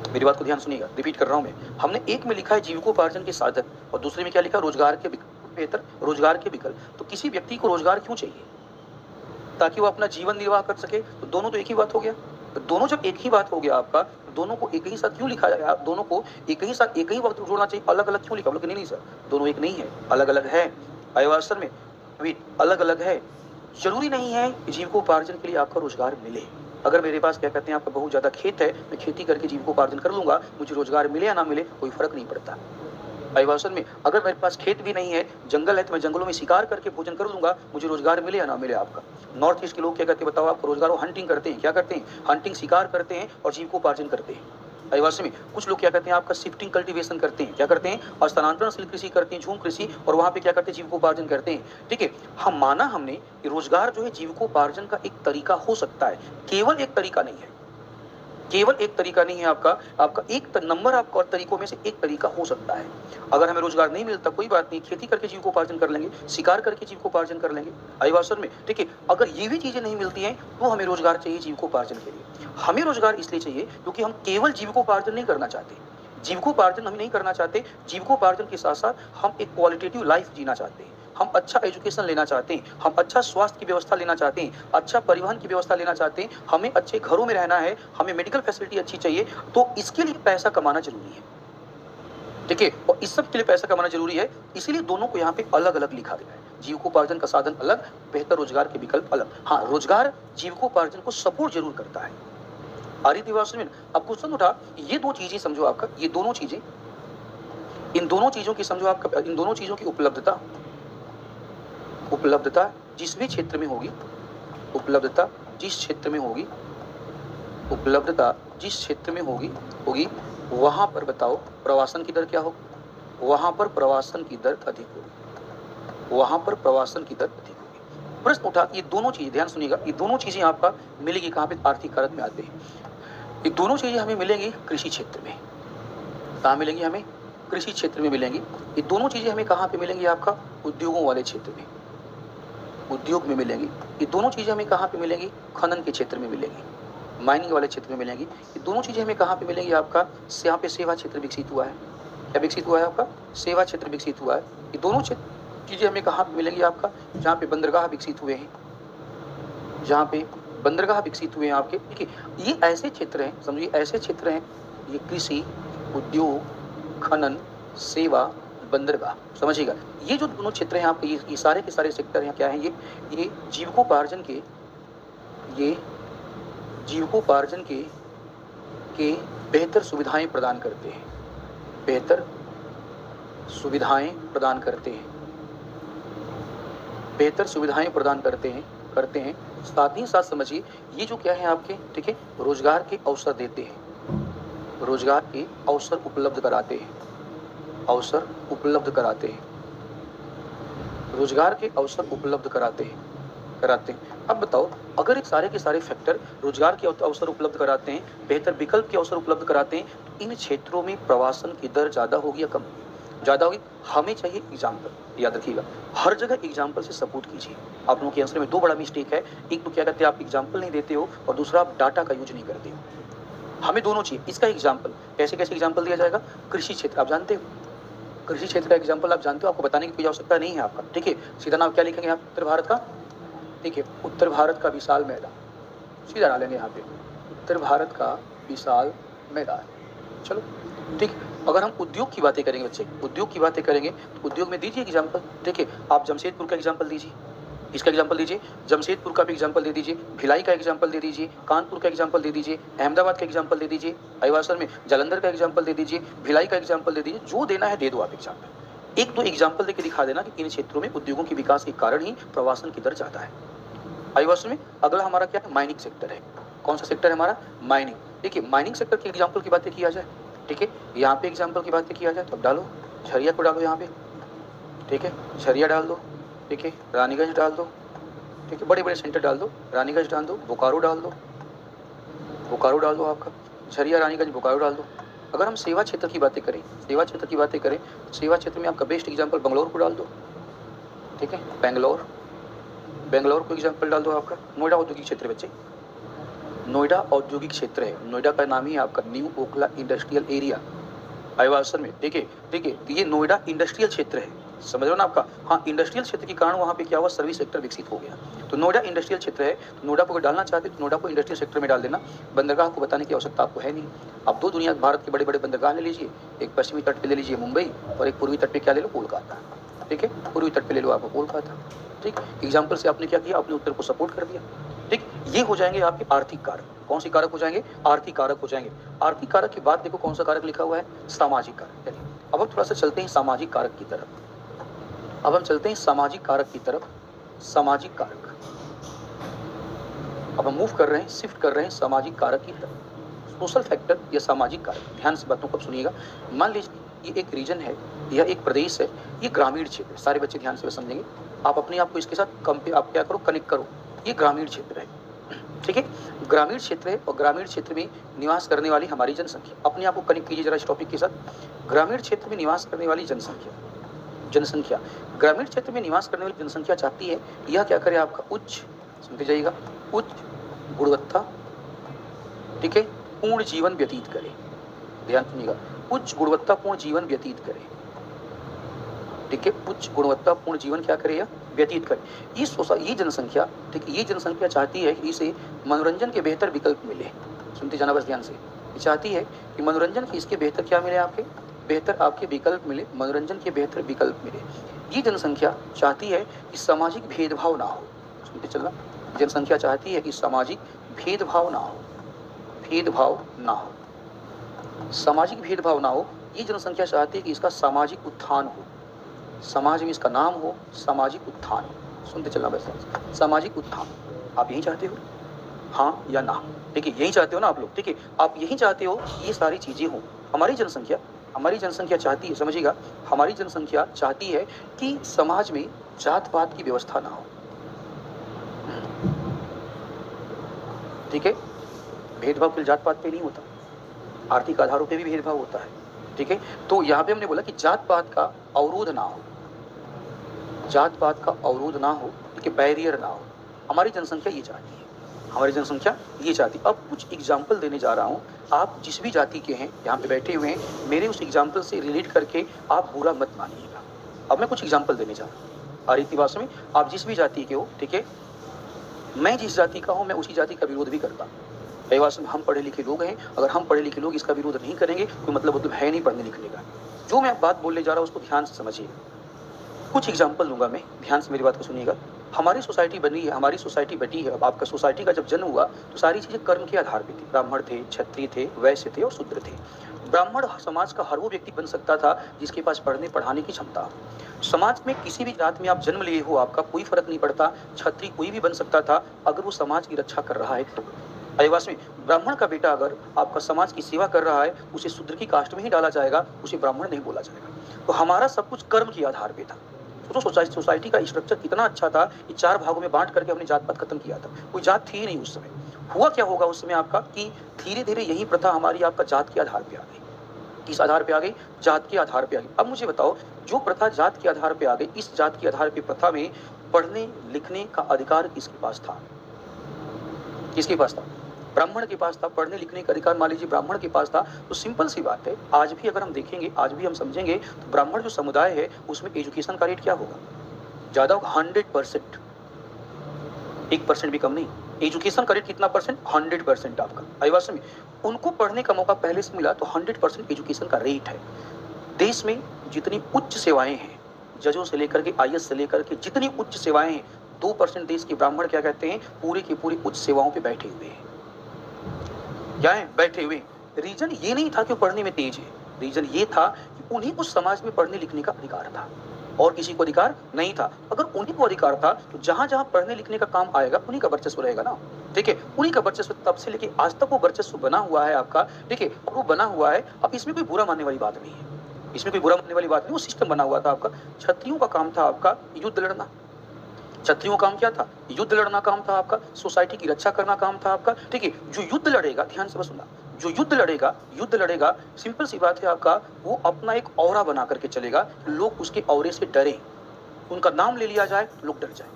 मेरी बात को ध्यान सुनिएगा, रिपीट कर रहा हूं मैं। हमने एक में लिखा है जीविकोपार्जन के साधन और दूसरे में क्या लिखा? रोजगार के विकल्प, बेहतर रोजगार के विकल्प। तो किसी व्यक्ति को रोजगार क्यों चाहिए? ताकि वो अपना जीवन निर्वाह कर सके। तो दोनों तो एक ही बात हो गया। तो दोनों जब एक ही बात हो गया आपका, तो दोनों को एक ही साथ क्यों लिखा जाए? दोनों को एक ही साथ एक ही वक्त जोड़ना चाहिए, अलग अलग क्यों लिखा? बोले नहीं सर, दोनों एक नहीं है, अलग अलग है। आयवासन में अभी अलग अलग है। जरूरी नहीं है कि जीविकोपार्जन के लिए आपका रोजगार मिले। अगर मेरे पास क्या कहते हैं आपका बहुत ज्यादा खेत है, मैं खेती करके जीविकोपार्जन कर लूंगा, मुझे रोजगार मिले या ना मिले कोई फर्क नहीं पड़ता। आदिवासन में अगर मेरे पास खेत भी नहीं है, जंगल है, तो मैं जंगलों में शिकार करके भोजन कर लूंगा, मुझे रोजगार मिले या ना मिले आपका। नॉर्थ ईस्ट के लोग क्या करते हैं बताओ आपको? रोजगार वो हंटिंग करते हैं। क्या करते हैं? हंटिंग, शिकार करते हैं और जीविकोपार्जन करते हैं। आदिवासी में कुछ लोग क्या करते हैं आपका? शिफ्टिंग कल्टीवेशन करते हैं। क्या करते हैं? स्थानांतरणशील कृषि करते हैं, झूम कृषि, और वहां पे क्या करते हैं? जीविकोपार्जन करते हैं, ठीक है। हम माना हमने कि रोजगार जो है जीविकोपार्जन का एक तरीका हो सकता है, केवल एक तरीका नहीं है, केवल एक तरीका नहीं है आपका एक नंबर आपका और तरीकों में से एक तरीका हो सकता है। अगर हमें रोजगार नहीं मिलता कोई बात नहीं, खेती करके जीविकोपार्जन कर लेंगे, शिकार करके जीविकोपार्जन कर लेंगे आदिवासन में, ठीक है। अगर ये भी चीजें नहीं मिलती हैं तो हमें रोजगार चाहिए जीविकोपार्जन के लिए। हमें रोजगार इसलिए चाहिए क्योंकि हम केवल जीविकोपार्जन नहीं करना चाहते, जीविकोपार्जन हम नहीं करना चाहते, जीविकोपार्जन के साथ साथ हम एक क्वालिटेटिव लाइफ जीना चाहते हैं। हम अच्छा एजुकेशन लेना चाहते हैं, हम अच्छा स्वास्थ्य की व्यवस्था लेना चाहते हैं, अच्छा परिवहन की व्यवस्था लेना चाहते हैं, हमें अच्छे घरों में रहना है, हमें मेडिकल फैसिलिटी अच्छी चाहिए। तो इसके लिए पैसा कमाना जरूरी है, ठीक है। और इस सब के लिए पैसा कमाना जरूरी है, इसीलिए दोनों को यहाँ पे अलग अलग लिखा गया है। जीविकोपार्जन का साधन अलग, बेहतर रोजगार के विकल्प अलग। हाँ, रोजगार जीविकोपार्जन को सपोर्ट जरूर करता है। आदिवासी में अब क्वेश्चन उठा, ये दो चीजें समझो आपका, ये दोनों चीजें, इन दोनों चीजों की समझो आपका, इन दोनों चीजों की उपलब्धता, उपलब्धता जिस भी क्षेत्र में होगी, उपलब्धता जिस क्षेत्र में होगी, उपलब्धता जिस क्षेत्र में होगी वहां पर बताओ प्रवासन की दर क्या हो? वहां पर प्रवासन की दर अधिक होगी, वहां पर प्रवासन की दर अधिक होगी। प्रश्न उठा, ये दोनों चीजें ध्यान सुनिएगा, ये दोनों चीजें आपका मिलेगी कहां पे? आर्थिक कारक में आते हैं। ये दोनों चीजें हमें मिलेंगी कृषि क्षेत्र में। कहां मिलेंगी हमें? कृषि क्षेत्र में मिलेंगी। ये दोनों चीजें हमें कहां पे मिलेंगी? आपका उद्योगों वाले क्षेत्र में, उद्योग में मिलेंगी। ये दोनों चीजें हमें कहां पे मिलेंगी? खनन के क्षेत्र में मिलेंगी। माइनिंग वाले क्षेत्र में मिलेंगी। ये दोनों चीज़ें हमें कहाँ पे मिलेंगी आपका, यहाँ पे सेवा क्षेत्र विकसित हुआ है। क्या विकसित हुआ है आपका, सेवा क्षेत्र विकसित हुआ है। ये दोनों चीज़ें हमें कहाँ पे मिलेंगी आपका, जहाँ पे बंदरगाह विकसित हुए हैं, जहाँ पे बंदरगाह विकसित हुए हैं आपके। देखिए ये ऐसे क्षेत्र हैं, समझिए ऐसे क्षेत्र हैं, ये कृषि, उद्योग, खनन, सेवा, बंदरगाह, समझिएगा। ये जो दोनों क्षेत्र हैं आपके, ये सारे के सारे सेक्टर हैं, क्या हैं ये जीविकोपार्जन के, ये जीविकोपार्जन के बेहतर सुविधाएं प्रदान करते हैं, बेहतर सुविधाएं प्रदान करते हैं, बेहतर सुविधाएं प्रदान करते हैं। साथ ही साथ समझिए ये जो क्या है आपके, ठीक है, रोजगार के अवसर देते हैं, रोजगार के अवसर उपलब्ध कराते हैं, अवसर उपलब्ध कराते हैं, रोजगार के अवसर उपलब्ध कराते हैं। अब बताओ, अगर ये सारे के सारे फैक्टर रोजगार के अवसर उपलब्ध कराते हैं, बेहतर विकल्प के अवसर उपलब्ध कराते हैं, तो इन क्षेत्रों में प्रवासन की दर ज्यादा होगी या कम, ज्यादा होगी। हमें चाहिए एग्जाम्पल, याद रखिएगा, हर जगह एग्जाम्पल से सपोर्ट कीजिए। आप लोगों के आंसर में दो बड़ा मिस्टेक है, एक तो क्या कहते हैं आप एग्जाम्पल नहीं देते हो, और दूसरा आप डाटा का यूज नहीं करते हो। हमें दोनों चाहिए। इसका एग्जाम्पल कैसे कैसे एग्जाम्पल दिया जाएगा, कृषि क्षेत्र आप जानते हो, कृषि क्षेत्र का एग्जाम्पल आप जानते हो, आपको बताने की कोई आवश्यकता नहीं है आपका, ठीक है। सीधा नाम क्या लिखेंगे आप, उत्तर भारत का, ठीक है, उत्तर भारत का विशाल मैदान, सीधा डालेंगे यहाँ पे, उत्तर भारत का विशाल मैदान। चलो ठीक। अगर हम उद्योग की बातें करेंगे बच्चे, उद्योग की बातें करेंगे तो उद्योग में दीजिए एग्जाम्पल, ठीक है। आप जमशेदपुर का एग्जाम्पल दीजिए, इसका एग्जाम्पल दीजिए, जमशेदपुर का भी एग्जाम्पल दे दीजिए, भिलाई का एग्जाम्पल दे दीजिए, कानपुर का एग्जाम्पल दे दीजिए, अहमदाबाद का एग्जाम्पल दे दीजिए, अयवासन में जालंधर का एग्जाम्पल दे दीजिए, भिलाई का एग्जाम्पल दे दीजिए, जो देना है दे दो आप एग्जाम्पल। एक तो एग्जाम्पल देकर दिखा देना कि इन क्षेत्रों में उद्योगों के विकास के कारण ही प्रवासन की दर ज्यादा है। अयवासन में अगला हमारा क्या है, माइनिंग सेक्टर है। कौन सा सेक्टर है हमारा, माइनिंग। देखिए माइनिंग सेक्टर के एग्जाम्पल की बातें किया जाए, ठीक है, यहाँ पे एग्जाम्पल की बातें किया जाए तो डालो, झरिया को डालो यहाँ पे, ठीक है, झरिया डाल दो, ठीक है, रानीगंज डाल दो, ठीक है, बड़े बड़े सेंटर डाल दो, रानीगंज डाल दो, बोकारो डाल दो, बोकारो डाल दो आपका, झरिया, रानीगंज, बोकारो डाल दो। अगर हम सेवा क्षेत्र की बातें करें, सेवा क्षेत्र की बातें करें, सेवा क्षेत्र में आपका बेस्ट एग्जाम्पल बेंगलोर को डाल दो, ठीक है, बेंगलोर, बेंगलोर को एग्जाम्पल डाल दो आपका। नोएडा औद्योगिक क्षेत्र बच्चे, नोएडा औद्योगिक क्षेत्र है, नोएडा का नाम ही आपका न्यू ओखला इंडस्ट्रियल एरिया, अयवासन में, ठीक है, ठीक है, तो ये नोएडा इंडस्ट्रियल क्षेत्र है, समझ रहे हो ना आपका। हाँ, इंडस्ट्रियल क्षेत्र के कारण वहाँ पे क्या हुआ, सर्विस सेक्टर विकसित हो गया, तो नोएडा इंडस्ट्रियल क्षेत्र है। तो नोएडा को डालना चाहते तो नोएडा को इंडस्ट्रियल सेक्टर में डाल देना, बंदरगाह को बताने की आवश्यकता आपको है नहीं। आप दो दुनिया भारत के बड़े बड़े बंदरगाह ले लीजिए, एक पश्चिमी तट पे ले लीजिए मुंबई, और एक पूर्वी तट पे क्या ले लो, कोलकाता, ठीक है, पूर्वी तट पे ले लो आपको कोलकाता, ठीक। एग्जाम्पल से आपने क्या किया, अपने उत्तर को सपोर्ट कर दिया, ठीक। ये हो जाएंगे आपके आर्थिक कारक। कौन सी कारक हो जाएंगे, आर्थिक कारक हो जाएंगे। आर्थिक कारक की बात देखो, कौन सा कारक लिखा हुआ है, सामाजिक कारक। अब हम थोड़ा सा चलते हैं सामाजिक कारक की तरफ, अब हम चलते हैं सामाजिक कारक की तरफ, सामाजिक कारक। अब हम मूव कर रहे हैं, शिफ्ट कर रहे हैं सामाजिक कारक की तरफ। सोशल फैक्टर या सामाजिक कारक, ध्यान से बातों को सुनिएगा। मान लीजिए ये एक रीजन है, यह एक प्रदेश है, ये ग्रामीण क्षेत्र, सारे बच्चे ध्यान से समझेंगे। आप अपने आप को इसके साथ आप क्या करो, कनेक्ट करो। ये ग्रामीण क्षेत्र है, ठीक है, ग्रामीण क्षेत्र है, और ग्रामीण क्षेत्र में निवास करने वाली हमारी जनसंख्या, अपने आप को कनेक्ट कीजिए जरा इस टॉपिक के साथ। ग्रामीण क्षेत्र में निवास करने वाली जनसंख्या, ग्रामीण क्षेत्र में निवास करने वाली जनसंख्या चाहती है यह क्या करे, आपका उच्च, सुनते जाइएगा, उच्च गुणवत्ता, ठीक है, पूर्ण जीवन व्यतीत करे। ध्यान सुनिएगा, उच्च गुणवत्तापूर्ण जीवन व्यतीत करे, ठीक है, उच्च गुणवत्तापूर्ण जीवन क्या करे, या व्यतीत करे। ये जनसंख्या, ठीक है, ये जनसंख्या चाहती है कि इसे मनोरंजन के बेहतर विकल्प मिले। सुनते जाना बस ध्यान से, ये चाहती है कि मनोरंजन के इसके बेहतर क्या मिले, आपके बेहतर आपके विकल्प मिले, मनोरंजन के बेहतर विकल्प मिले। ये जनसंख्या चाहती है कि सामाजिक भेदभाव ना हो। सुनते चलना, जनसंख्या चाहती है कि सामाजिक भेदभाव ना हो, भेदभाव ना हो, सामाजिक भेदभाव ना हो। ये जनसंख्या चाहती है कि इसका सामाजिक उत्थान हो, समाज में इसका नाम हो, सामाजिक उत्थान। सुनते चलना बस, सामाजिक उत्थान। आप यही चाहते हो, हाँ या ना, ठीक है, यही चाहते हो ना आप लोग, ठीक है, आप यही चाहते हो, ये सारी चीजें हो। हमारी जनसंख्या चाहती है, समझिएगा, हमारी जनसंख्या चाहती है कि समाज में जात पात की व्यवस्था ना हो, ठीक है, भेदभाव केवल जात पात पे नहीं होता, आर्थिक आधारों पे भी भेदभाव होता है, ठीक है। तो यहाँ पे हमने बोला कि जात पात का अवरोध ना हो, जात पात का अवरोध ना हो, ठीक है, बैरियर ना हो। हमारी जनसंख्या ये चाहती है, हमारी जनसंख्या ये जाति। अब कुछ एग्जाम्पल देने जा रहा हूँ, आप जिस भी जाति के हैं यहाँ पे बैठे हुए हैं, मेरे उस एग्जाम्पल से रिलेट करके आप बुरा मत मानिएगा। अब मैं कुछ एग्जाम्पल देने जा रहा हूँ, आ रीति भाषा में, आप जिस भी जाति के हो, ठीक है, मैं जिस जाति का हूँ मैं उसी जाति का विरोध भी करता हूँ। कई बार हम पढ़े लिखे लोग हैं, अगर हम पढ़े लिखे लोग इसका विरोध नहीं करेंगे कोई मतलब है नहीं पढ़ने लिखने का। जो मैं बात बोलने जा रहा हूँ उसको ध्यान से समझिए। कुछ एग्जाम्पल दूंगा मैं, ध्यान से मेरी बात को सुनिएगा। हमारी सोसाइटी बनी है, हमारी सोसाइटी बटी है। अब आपका सोसाइटी का जब जन्म हुआ तो सारी चीजें कर्म के आधार पे थी। ब्राह्मण थे, क्षत्रिय थे, वैश्य थे और शूद्र थे। ब्राह्मण समाज का हर वो व्यक्ति बन सकता था जिसके पास पढ़ने पढ़ाने की क्षमता हो। समाज में किसी भी जात में आप जन्म लिए हो, आपका कोई फर्क नहीं पड़ता। क्षत्रिय कोई भी बन सकता था अगर वो समाज की रक्षा कर रहा है तो। आदिवासी में ब्राह्मण का बेटा अगर आपका समाज की सेवा कर रहा है, उसे शूद्र की कास्ट में ही डाला जाएगा, उसे ब्राह्मण नहीं बोला जाएगा। तो हमारा सब कुछ कर्म के आधार पे था। तो सोसाइटी का स्ट्रक्चर कितना अच्छा था कि 4 भागों में बांट करके हमने जात पात खत्म किया था। कोई जात थी ही नहीं उस समय। हुआ क्या होगा उस समय आपका कि धीरे धीरे यही प्रथा हमारी आपका जात के आधार पे आ गई। किस आधार पे आ गई? जात के आधार पे आ गई। अब मुझे बताओ, जो प्रथा जात के आधार पे आ गई, इस जात के आधार पे प्रथा में पढ़ने लिखने का अधिकार किसके पास था? किसके पास था? ब्राह्मण के पास था। पढ़ने लिखने का अधिकार मान लीजिए ब्राह्मण के पास था। तो सिंपल सी बात है, आज भी अगर हम देखेंगे, आज भी हम समझेंगे तो ब्राह्मण जो समुदाय है उसमें एजुकेशन का रेट क्या होगा? ज्यादा होगा, 100%, 1% भी कम नहीं। एजुकेशन का रेट कितना परसेंट? 100% आपका। आदिवासी में उनको पढ़ने का मौका पहले से मिला तो 100% एजुकेशन का रेट है। देश में जितनी उच्च सेवाएं हैं, जजों से लेकर के आईएएस से लेकर के जितनी उच्च सेवाएं हैं, 2% देश के ब्राह्मण क्या कहते हैं, पूरे के पूरे उच्च सेवाओं पे बैठे हुए हैं। क्या है? बैठे हुए। रीजन ये नहीं था कि वो पढ़ने में तेज है, रीजन ये था कि उन्हीं को समाज में पढ़ने लिखने का अधिकार था और किसी को अधिकार नहीं था। अगर उन्हीं को अधिकार था तो जहां जहां पढ़ने लिखने का काम आएगा उन्हीं का वर्चस्व रहेगा ना। ठीक है, उन्हीं का वर्चस्व तब से लेके आज तक वो वर्चस्व बना हुआ है आपका। ठीक है, वो बना हुआ है। अब इसमें कोई बुरा मानने वाली बात नहीं है, इसमें कोई बुरा मानने वाली बात नहीं। वो सिस्टम बना हुआ था आपका। क्षत्रियों का काम था आपका युद्ध लड़ना। क्षत्रियों का काम क्या था? युद्ध लड़ना काम था आपका। सोसाइटी की रक्षा करना काम था आपका। ठीक है, जो युद्ध लड़ेगा, ध्यान से बस सुनना, जो युद्ध लड़ेगा, सिंपल सी बात है आपका, वो अपना एक ऑरा बना करके चलेगा, लोग उसके ऑरे से डरे। उनका नाम ले लिया जाए तो लोग डर जाए।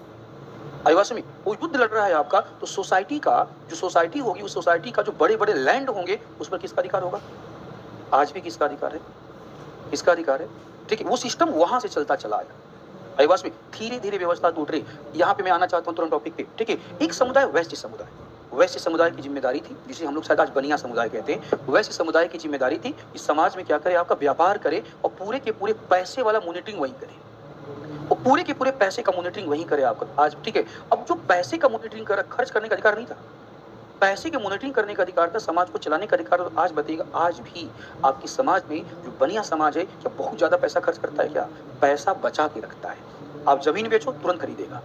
आदिवासी में वो युद्ध लड़ रहा है आपका, तो सोसाइटी का जो सोसाइटी होगी, उस सोसाइटी का जो बड़े बड़े लैंड होंगे उस पर किसका अधिकार होगा? आज भी किसका अधिकार है? किसका अधिकार है? ठीक है, वो सिस्टम वहां से चलता चला आया। आदिवासी में धीरे धीरे व्यवस्था टूट रही। यहाँ पे मैं आना चाहता हूँ तुरंत टॉपिक पे। ठीक है, एक समुदाय वैश्य समुदाय, वैश्य समुदाय की जिम्मेदारी थी, जिसे हम लोग शायद आज बनिया समुदाय कहते हैं। वैश्य समुदाय की जिम्मेदारी थी इस समाज में क्या करे, आपका व्यापार करे और पूरे के पूरे पैसे वाला मॉनिटरिंग वही करे, और पूरे के पूरे पैसे का मॉनिटरिंग वही करे आपका आज। ठीक है, अब जो पैसे का मॉनिटरिंग कर, खर्च करने का अधिकार नहीं था, पैसे के मॉनिटरिंग करने का अधिकार था, समाज को चलाने का अधिकार। तो आज बताइएगा, आज भी आपकी समाज में जो बनिया समाज है क्या बहुत ज्यादा पैसा खर्च करता है? क्या पैसा बचा के रखता है? आप जमीन बेचो तुरंत खरीदेगा,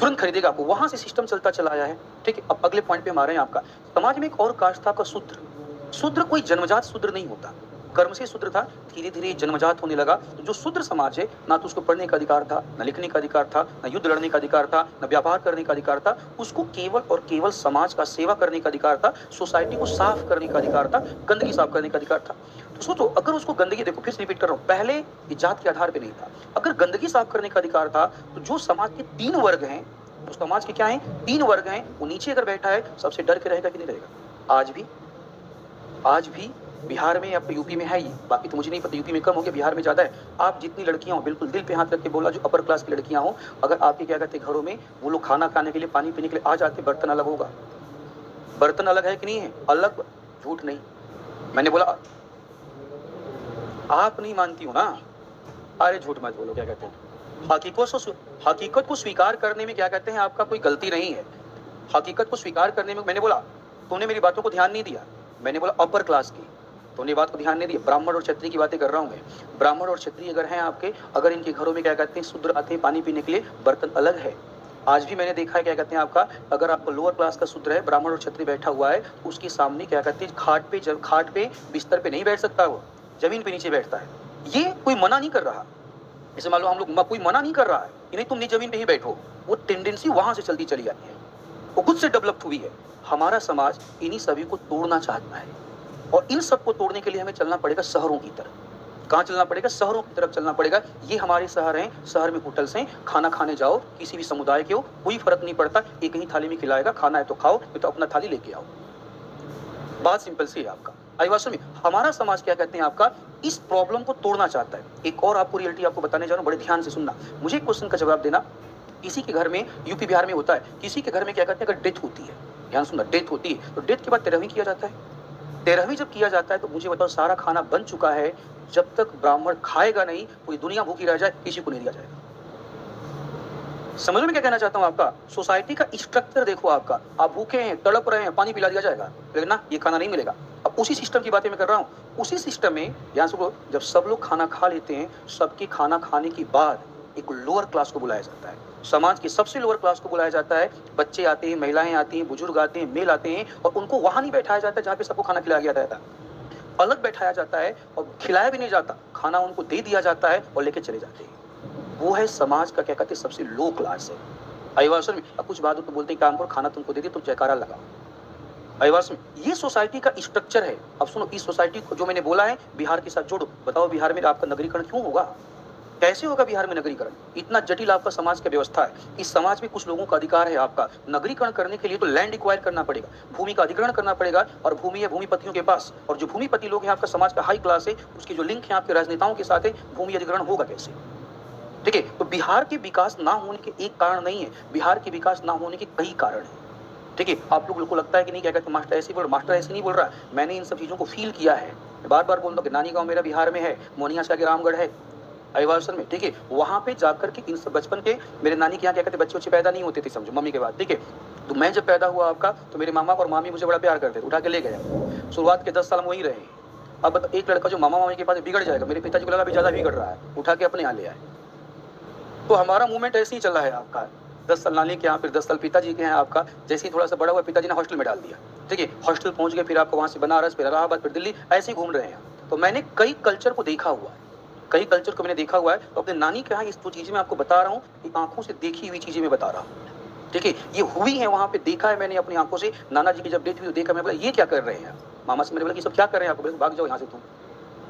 तुरंत खरीदेगा आपको। वहां से सिस्टम चलता चला आया है। ठीक है, अब अगले पॉइंट पे हम आ रहे हैं आपका। समाज में एक और कास्ट था आपका शूद्र। शूद्र कोई जन्मजात शूद्र नहीं होता, कर्म से शूद्र था, धीरे धीरे जन्मजात होने लगा। तो जो शूद्र समाज है, ना तो उसको पढ़ने का अधिकार था, ना लिखने का अधिकार था, ना युद्ध लड़ने का अधिकार था, ना व्यापार करने का अधिकार था। उसको केवल और केवल समाज का सेवा करने का अधिकार था, सोसाइटी को साफ करने का अधिकार था, गंदगी साफ करने का अधिकार था। तो सोचो, अगर उसको गंदगी, देखो फिर से रिपीट कर रहा हूं, पहले ये जात के आधार पे नहीं था। अगर गंदगी साफ करने का अधिकार था तो जो समाज के 3 वर्ग हैं, तो समाज के क्या है, 3 वर्ग हैं, वो नीचे अगर बैठा है सबसे डर के रहेगा कि नहीं रहेगा? आज भी बिहार में या यूपी में है ये, बाकी तो मुझे नहीं पता, यूपी में कम हो गया, बिहार में ज्यादा है। आप जितनी लड़कियां हो, बिल्कुल दिल पे हाथ रख के बोला, जो अपर क्लास की लड़कियां हो, अगर आपके क्या कहते हैं घरों में वो लोग खाना खाने के लिए, पानी पीने के लिए आ जाते, बर्तन अलग होगा। बर्तन अलग है कि नहीं है? अलग। झूठ नहीं, मैंने बोला आप नहीं मानती हो ना। अरे झूठ मत बोलो। क्या कहते हैं, हकीकत को स्वीकार करने में क्या कहते हैं आपका कोई गलती नहीं है। हकीकत को स्वीकार करने में, मैंने बोला तूने मेरी बातों को ध्यान नहीं दिया, मैंने बोला अपर क्लास की, तूने बात को ध्यान नहीं दिया। ब्राह्मण और क्षत्रिय की बातें कर रहा हूं मैं। ब्राह्मण और क्षत्रिय अगर हैं आपके, अगर इनके घरों में क्या कहते हैं शूद्र आते हैं पानी पीने के लिए, बर्तन अलग है। आज भी मैंने देखा है क्या कहते हैं आपका, अगर आपको लोअर क्लास का शूद्र है, ब्राह्मण और क्षत्रिय बैठा हुआ है, तो उसके सामने क्या कहते हैं खाट पे बिस्तर पे नहीं बैठ सकता, वो जमीन पे नीचे बैठता है। ये कोई मना नहीं कर रहा, जैसे मान लो हम लोग, कोई मना नहीं कर रहा है कि नहीं तुम नीचे जमीन पे ही बैठो, वो टेंडेंसी वहां से चलती चली जाती है, वो खुद से डेवलप हुई है। हमारा समाज इन्हीं सभी को तोड़ना चाहता है, और इन सबको तोड़ने के लिए हमें चलना पड़ेगा शहरों की तरफ। कहाँ चलना पड़ेगा? शहरों की तरफ चलना पड़ेगा। ये हमारे शहर हैं, शहर में होटल्स हैं, खाना खाने जाओ, किसी भी समुदाय के हो, कोई फर्क नहीं पड़ता, एक ही थाली में खिलाएगा, खाना है तो खाओ, नहीं तो अपना थाली लेके आओ। बात सिंपल सी है आपका। आदिवासी में हमारा समाज क्या कहते हैं आपका, इस प्रॉब्लम को तोड़ना चाहता है। एक और आपको रियलिटी आपको बताने जा रहा हूँ, बड़े ध्यान से सुनना, मुझे एक क्वेश्चन का जवाब देना। किसी के घर में, यूपी बिहार में होता है, किसी के घर में क्या कहते हैं, अगर डेथ होती है, ध्यान सुनना, डेथ होती है तो डेथ के बाद तेरहवीं किया जाता है। तेरहवीं जब किया जाता है तो मुझे बताओ, सारा खाना बन चुका है, जब तक ब्राह्मण खाएगा नहीं, पूरी दुनिया भूखी रह जाए, किसी को नहीं दिया जाएगा। समझ में क्या कहना चाहता हूँ आपका? सोसाइटी का स्ट्रक्चर देखो आपका, आप भूखे हैं, तड़प रहे हैं, पानी पिला दिया जाएगा, लेकिन ना, ये खाना नहीं मिलेगा। अब उसी सिस्टम की बातें मैं कर रहा हूँ। उसी सिस्टम में ध्यान से, जब सब लोग खाना खा लेते हैं, सबके खाना खाने के बाद एक लोअर क्लास को बुलाया जाता है, समाज के सबसे लोअर क्लास को बुलाया जाता है। बच्चे आते हैं, महिलाएं आती हैं, बुजुर्ग आते हैं, मेल आते हैं, और उनको वहां नहीं बैठाया जाता जहाँ पे सबको खाना खिलाया गया रहता है, अलग बैठाया जाता है, और खिलाया भी नहीं जाता, खाना उनको दे दिया जाता है और लेके चले जाते हैं। वो है समाज का क्या कहते हैं, सबसे लो क्लास है। आदिवासी में अब कुछ बात हो तो बोलते हैं, काम करो, खाना तुमको दे दिया, तुम जयकारा लगाओ। आदिवासी में ये सोसाइटी का स्ट्रक्चर है। अब सुनो, इस सोसाइटी को जो मैंने बोला है बिहार के साथ जोड़ो। बताओ बिहार में आपका नगरीकरण क्यों होगा? कैसे होगा बिहार में नगरीकरण? इतना जटिल आपका समाज का व्यवस्था है। इस समाज में कुछ लोगों का अधिकार है आपका, नगरीकरण करने के लिए तो लैंड एक्वायर करना पड़ेगा, भूमि का अधिग्रहण करना पड़ेगा, और भूमि है भूमिपतियों के पास, और जो भूमिपति लोग हैं आपका समाज का हाई क्लास है, उसके जो लिंक है आपके राजनेताओं के साथ है, भूमि अधिग्रहण होगा कैसे? ठीक है, तो बिहार के विकास ना होने के एक कारण नहीं है, बिहार के विकास ना होने के कई कारण हैं। ठीक है, आप लोगों को लगता है कि नहीं, क्या कहते हैं, मास्टर ऐसे बोल, मास्टर ऐसे नहीं बोल रहा, मैंने इन सब चीज़ों को फील किया है। बार बार बोलता हूँ कि नानी गांव मेरा बिहार में है, मोनिया से आगे रामगढ़ है, अहिवासन में। ठीक है, वहाँ पे जाकर के इन सब बचपन के मेरे नानी के यहाँ क्या कहते हैं, बच्चे पैदा नहीं होते थे, समझो, मम्मी के बाद। ठीक है, तो मैं जब पैदा हुआ आपका, तो मेरे मामा और मामी मुझे बड़ा प्यार करते थे, उठा के ले गए। शुरुआत के 10 साल वहीं रहे। अब एक लड़का जो मामा मामी के पास बिगड़ जाएगा, मेरे पिताजी को लगा भी ज़्यादा बिगड़ रहा है, उठा के अपने यहाँ ले आए। तो हमारा मूवमेंट ऐसे ही चल रहा है आपका, 10 साल नानी के यहाँ, फिर 10 साल पिताजी के यहाँ आपका। जैसे ही थोड़ा सा बड़ा हुआ, पिताजी ने हॉस्टल में डाल दिया। ठीक है, हॉस्टल पहुंच गए, फिर आपको वहाँ से बनारस, फिर इलाहाबाद, फिर दिल्ली, ऐसे ही घूम रहे हैं। तो मैंने कई कल्चर को देखा हुआ है, कई कल्चर को मैंने देखा हुआ है। तो अपने नानी के यहाँ इस 2 चीज़ें मैं आपको बता रहा हूँ, आंखों से देखी हुई चीज़ें मैं बता रहा हूँ। ठीक है, ये हुई है, वहाँ पे देखा है मैंने अपनी आंखों से। नाना जी की जब डेथ हुई तो देखा, मैं बोला ये क्या कर रहे हैं? मामा से मैंने बोला, ये सब क्या कर रहे हैं? आपको बोले, भाग जाओ यहाँ से, तुम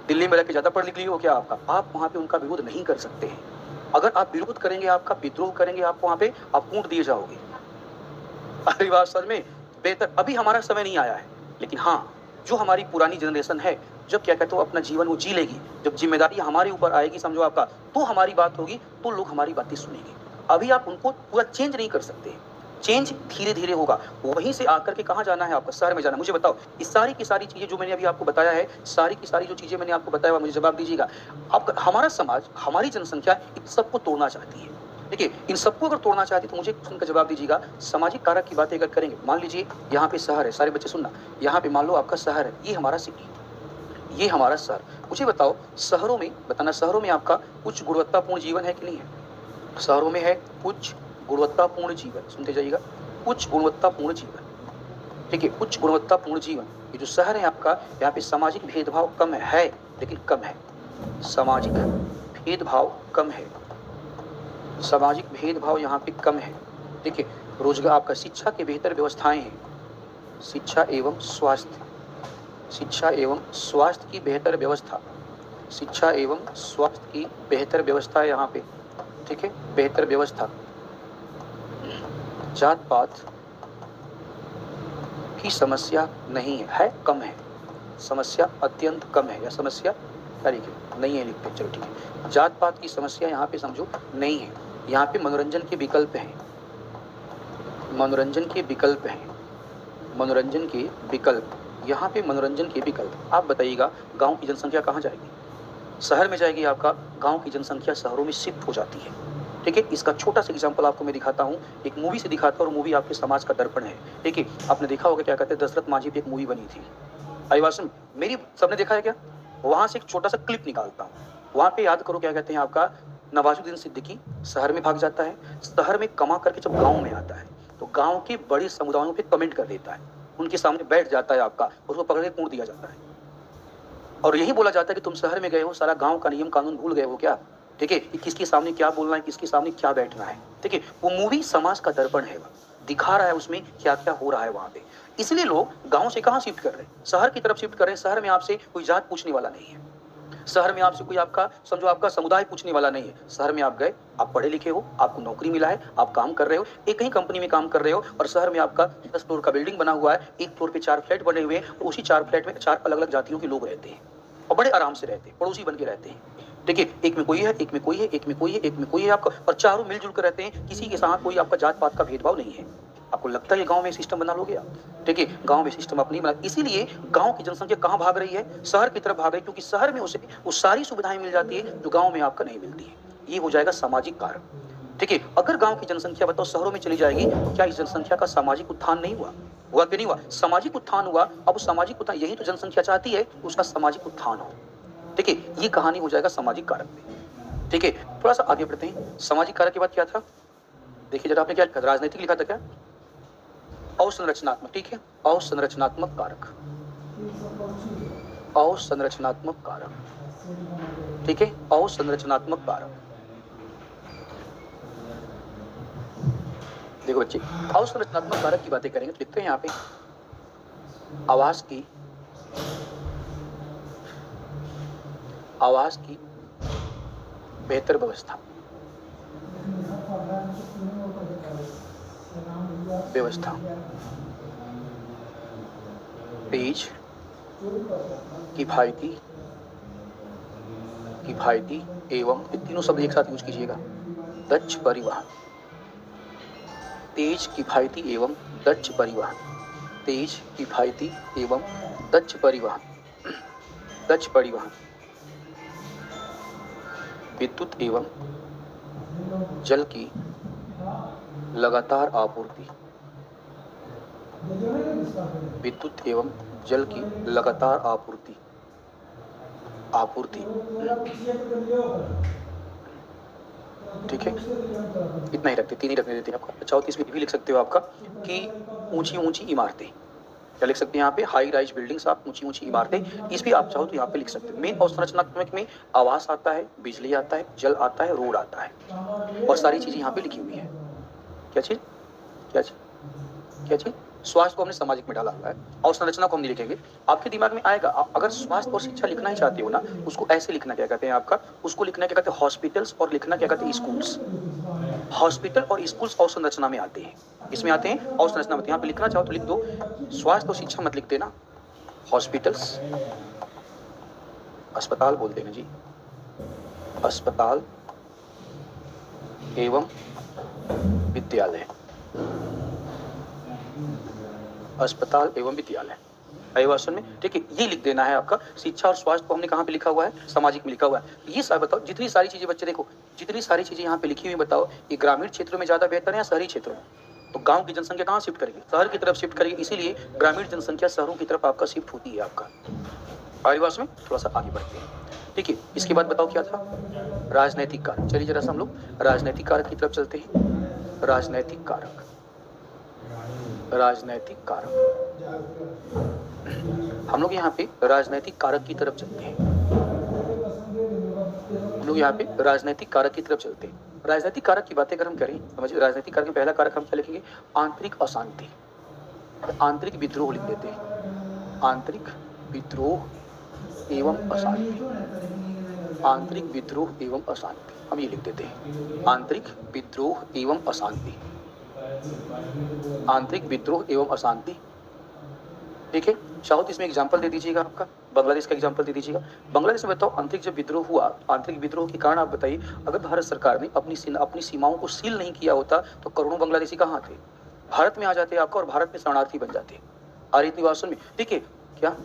दिल्ली में रह के ज़्यादा पढ़ लिख ली हो क्या आपका? आप वहाँ पे उनका विरोध नहीं कर सकते हैं। अगर आप विरोध करेंगे, आपका विद्रोह करेंगे, आप वहाँ पे आप कूट दिए जाओगे। अरे बात सच में बेहतर, अभी हमारा समय नहीं आया है, लेकिन हाँ, जो हमारी पुरानी जनरेशन है, जब क्या कहते हो अपना जीवन वो जी लेगी, जब जिम्मेदारी हमारे ऊपर आएगी, समझो आपका, तो हमारी बात होगी, तो लोग हमारी बातें सुनेंगे। अभी आप उनको पूरा चेंज नहीं कर सकते, चेंज धीरे धीरे होगा। वहीं से आकर के कहाँ जाना है आपका? शहर में जाना। मुझे बताओ, इस सारी की सारी चीजें जो मैंने अभी आपको बताया है, सारी की सारी जो चीजें मैंने आपको बताया, मुझे जवाब दीजिएगा। आपका हमारा समाज, हमारी जनसंख्या इन सबको तोड़ना चाहती है। देखिए, इन सबको अगर तोड़ना चाहती है तो मुझे क्वेश्चन का जवाब दीजिएगा। सामाजिक कारक की बातें अगर करेंगे, मान लीजिए यहाँ पे शहर है, सारे बच्चे सुनना, यहाँ पे मान लो आपका शहर है, ये हमारा सिटी, ये हमारा शहर। मुझे बताओ, शहरों में बताना, शहरों में आपका उच्च गुणवत्तापूर्ण जीवन है कि नहीं है? शहरों में है उच्च गुणवत्तापूर्ण जीवन, सुनते जाइएगा, उच्च गुणवत्तापूर्ण जीवन। ठीक है, उच्च गुणवत्तापूर्ण जीवन, ये जो शहर है आपका, यहाँ पे सामाजिक भेदभाव कम है, लेकिन कम है, सामाजिक भेदभाव कम है, सामाजिक भेदभाव यहाँ पे कम है। देखिए, रोजगार, आपका शिक्षा की बेहतर व्यवस्थाएं हैं, शिक्षा एवं स्वास्थ्य, शिक्षा एवं स्वास्थ्य की बेहतर व्यवस्था, शिक्षा एवं स्वास्थ्य की बेहतर व्यवस्था है यहाँ पे। ठीक है, बेहतर व्यवस्था। जात पात की समस्या नहीं है, कम है, समस्या अत्यंत कम है, या समस्या क्या लिखे, नहीं है लिखते, चलो ठीक है। जात पात की समस्या यहाँ पे समझो नहीं है। यहाँ पे मनोरंजन के विकल्प हैं, मनोरंजन के विकल्प हैं, मनोरंजन के विकल्प, यहाँ पे मनोरंजन के विकल्प। आप बताइएगा, गांव की जनसंख्या कहाँ जाएगी? शहर में जाएगी। आपका गांव की जनसंख्या शहरों में शिफ्ट हो जाती है। ठीक है, इसका छोटा सा एग्जांपल आपको मैं दिखाता हूँ, एक मूवी से दिखाता हूँ, और मूवी आपके समाज का दर्पण है। ठीक है, आपने देखा होगा, क्या कहते हैं, दशरथ माझी पे एक मूवी बनी थी, आदिवासी, मेरी सबने देखा है क्या? वहाँ से एक छोटा सा क्लिप निकालता हूँ, वहाँ पे याद करो, क्या कहते हैं आपका, नवाजुद्दीन सिद्दीकी शहर में भाग जाता है, शहर में कमा करके जब गाँव में आता है, तो गाँव के बड़े समुदायों पे कमेंट कर देता है, उनके सामने बैठ जाता है आपका, उसको पकड़ के कूट दिया जाता है, और यही बोला जाता है कि तुम शहर में गए हो, सारा गाँव का नियम कानून भूल गए हो क्या? ठीक है, किसके सामने क्या बोलना है, किसके सामने क्या बैठना है। ठीक है, वो मूवी समाज का दर्पण है, दिखा रहा है उसमें क्या क्या हो रहा है वहाँ पे। इसलिए लोग गांव से कहाँ शिफ्ट कर रहे हैं, शहर की तरफ शिफ्ट कर रहे हैं। शहर में आपसे कोई जात पूछने वाला नहीं है, शहर में आपसे कोई आपका समझो आपका समुदाय पूछने वाला नहीं है। शहर में आप गए, आप पढ़े लिखे हो, आपको नौकरी मिला है, आप काम कर रहे हो, एक ही कंपनी में काम कर रहे हो और शहर में आपका 10 फ्लोर का बिल्डिंग बना हुआ है, एक फ्लोर पे 4 फ्लैट बने हुए हैं और उसी 4 फ्लैट में 4 अलग अलग जातियों के लोग रहते हैं और बड़े आराम से रहते हैं, पड़ोसी बन के रहते हैं। देखिए, एक में कोई है, एक में कोई है, एक में कोई है, एक में कोई है आपका, और चारों मिलजुल कर रहते हैं, किसी के साथ कोई आपका जात पात का भेदभाव नहीं है। आपको लगता है ये गांव में सिस्टम बना लोगे आप? देखिए, गांव में सिस्टम आप नहीं बना, इसीलिए गांव की जनसंख्या कहां भाग रही है? शहर की तरफ भाग रही है, क्योंकि शहर में उसे वो सारी सुविधाएं मिल जाती है जो गांव में आपका नहीं मिलती है। ये हो जाएगा सामाजिक कारक। ठीक है, अगर गांव की जनसंख्या बताओ शहरों में चली जाएगी तो क्या इस जनसंख्या का सामाजिक उत्थान नहीं हुआ? हुआ कि नहीं हुआ? सामाजिक उत्थान हुआ। अब सामाजिक उत्थान, यही तो जनसंख्या चाहती है, उसका सामाजिक उत्थान हो। ठीक है, ये कहानी हो जाएगा सामाजिक कारक में। ठीक है, थोड़ा सा आगे बढ़ते हैं। सामाजिक कारक के बाद क्या था? देखिए जरा, आपने क्या लिखा था? राजनीतिक लिखा था क्या? अवसंरचनात्मक। ठीक है, अवसंरचनात्मक कारक, अवसंरचनात्मक कारक। ठीक है, अवसंरचनात्मक कारक। देखो बच्चे, अवसंरचनात्मक कारक की बातें करेंगे तो लिखते हैं यहाँ पे आवास की, आवास की बेहतर व्यवस्था, व्यवस्था, तेज, किफायती, किफायती एवं, ये तीनों शब्द एक साथ यूज कीजिएगा, दक्ष परिवहन, तेज, किफायती एवं दक्ष परिवहन, तेज, किफायती एवं दक्ष परिवहन, दक्ष परिवहन, विद्युत एवं जल की लगातार आपूर्ति, विद्युत एवं जल की लगातार आपूर्ति, आपूर्ति। ठीक है, इतना ही रखते, 3 ही रखने देते हैं आपको। अच्छा, 30 में भी लिख सकते हो आपका कि ऊंची ऊंची इमारतें, क्या लिख सकते हैं यहाँ पे? हाई राइज बिल्डिंग्स, आप ऊंची ऊंची इमारतें, इस भी आप चाहो तो यहाँ पे लिख सकते हो। मेन अवसंरचनात्मक में आवास आता है, बिजली आता है, जल आता है, रोड आता है और सारी चीजें यहाँ पे लिखी हुई है। क्या चीज? क्या चीज? क्या चीज? स्वास्थ्य को हमने सामाजिक में डाला हुआ है, अवसंरचना को हम नहीं लिखेंगे। आपके दिमाग में आएगा, अगर स्वास्थ्य और शिक्षा लिखना ही चाहते हो ना, उसको ऐसे लिखना, क्या कहते हैं आपका, उसको लिखना क्या कहते हैं? हॉस्पिटल्स, और लिखना क्या कहते हैं? स्कूल्स। हॉस्पिटल और स्कूल्स अवसंरचना में आते हैं, इसमें आते हैं, अवसंरचना में। यहाँ पे लिखना चाहो तो लिख दो, स्वास्थ्य और शिक्षा मत लिख देना, हॉस्पिटल्स, अस्पताल बोल देना जी, अस्पताल एवं विद्यालय, अस्पताल एवं विद्यालय, अभिभाषण में। ठीक है, ये लिख देना है आपका। शिक्षा और स्वास्थ्य को हमने कहाँ पे लिखा हुआ है? सामाजिक में लिखा हुआ है। ये सारे बताओ, जितनी सारी चीजें बच्चे देखो, जितनी सारी चीजें यहाँ पे लिखी हुई, बताओ ये ग्रामीण क्षेत्रों में ज्यादा बेहतर है या शहरी क्षेत्रों में? तो गांव की जनसंख्या कहाँ शिफ्ट करेगी? शहर की तरफ शिफ्ट करेगी, इसीलिए ग्रामीण जनसंख्या शहरों की तरफ आपका शिफ्ट होती है आपका। आदिवास में थोड़ा सा आगे बढ़ते हैं। ठीक है, इसके बाद बताओ क्या था? राजनैतिक कारक। चलिए जरा सा हम लोग राजनैतिक कारक की तरफ चलते हैं। राजनैतिक कारक, राजनैतिक कारक, हम लोग यहाँ पे राजनैतिक कारक की तरफ चलते हैं। हम लोग यहाँ पे राजनैतिक कारक की तरफ चलते हैं। राजनैतिक कारक की बातें अगर हम करें, समझिए राजनैतिक कारक में पहला कारक हम क्या लिखेंगे? आंतरिक अशांति, आंतरिक विद्रोह लिख देते हैं। आंतरिक विद्रोह एवं अशांति, आंतरिक विद्रोह एवं अशांति, हम ये लिख देते हैं। आंतरिक विद्रोह एवं अशांति, आंतरिक विद्रोह एवं अशांति। ठीक है, चाहो तो इसमें एग्जाम्पल दे दीजिएगा आपका, बांग्लादेश का एग्जाम्पल दे दीजिएगा। बांग्लादेश में बताओ आंतरिक जब विद्रोह हुआ, आंतरिक विद्रोह के कारण आप बताइए, अगर भारत सरकार ने अपनी सीमाओं को सील नहीं किया होता तो करोड़ों बांग्लादेशी कहाँ थे? भारत में आ जाते आपका और भारत में शरणार्थी बन जाते आर्यनिवासन में। ठीक है क्या?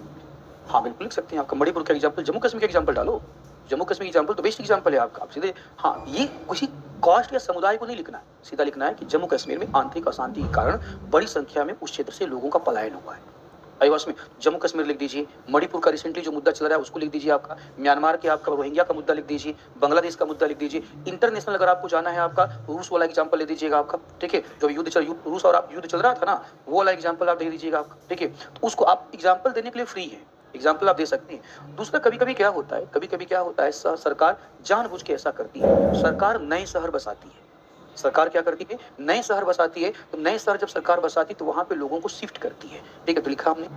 हाँ बिल्कुल लिख सकते हैं आपका। मणिपुर का एग्जाम्पल, जम्मू कश्मीर का एग्जाम्पल डालो, जम्मू कश्मीर एग्जाम्पल तो बेस्ट एग्जाम्पल है आपका। आप सीधे, हाँ, ये किसी कास्ट या समुदाय को नहीं लिखना है, सीधा लिखना है कि जम्मू कश्मीर में आंतरिक अशांति के कारण बड़ी संख्या में उस क्षेत्र से लोगों का पलायन हुआ है। आदिवास में जम्मू कश्मीर लिख दीजिए, मणिपुर का रिसेंटली जो मुद्दा चल रहा है उसको लिख दीजिए आपका, म्यांमार के आपका रोहिंग्या का मुद्दा लिख दीजिए, बांग्लादेश का मुद्दा लिख दीजिए। इंटरनेशनल अगर आपको जाना है आपका, रूस वाला एग्जाम्पल ले दीजिएगा आपका। ठीक है, जो रूस और आप युद्ध चल रहा था ना, वो वाला एग्जाम्पल आप दे दीजिएगा आपका। ठीक है, तो उसको आप एग्जाम्पल देने के लिए फ्री है, एग्जाम्पल आप दे सकते हैं। दूसरा, कभी कभी क्या होता है, कभी कभी क्या होता है, सरकार जानबूझ के ऐसा करती है, सरकार नए शहर बसाती है। सरकार क्या करती है? नए शहर बसाती है। तो नए शहर जब सरकार बसाती है तो वहां पे लोगों को शिफ्ट करती है। ठीक है, तो लिखा हमने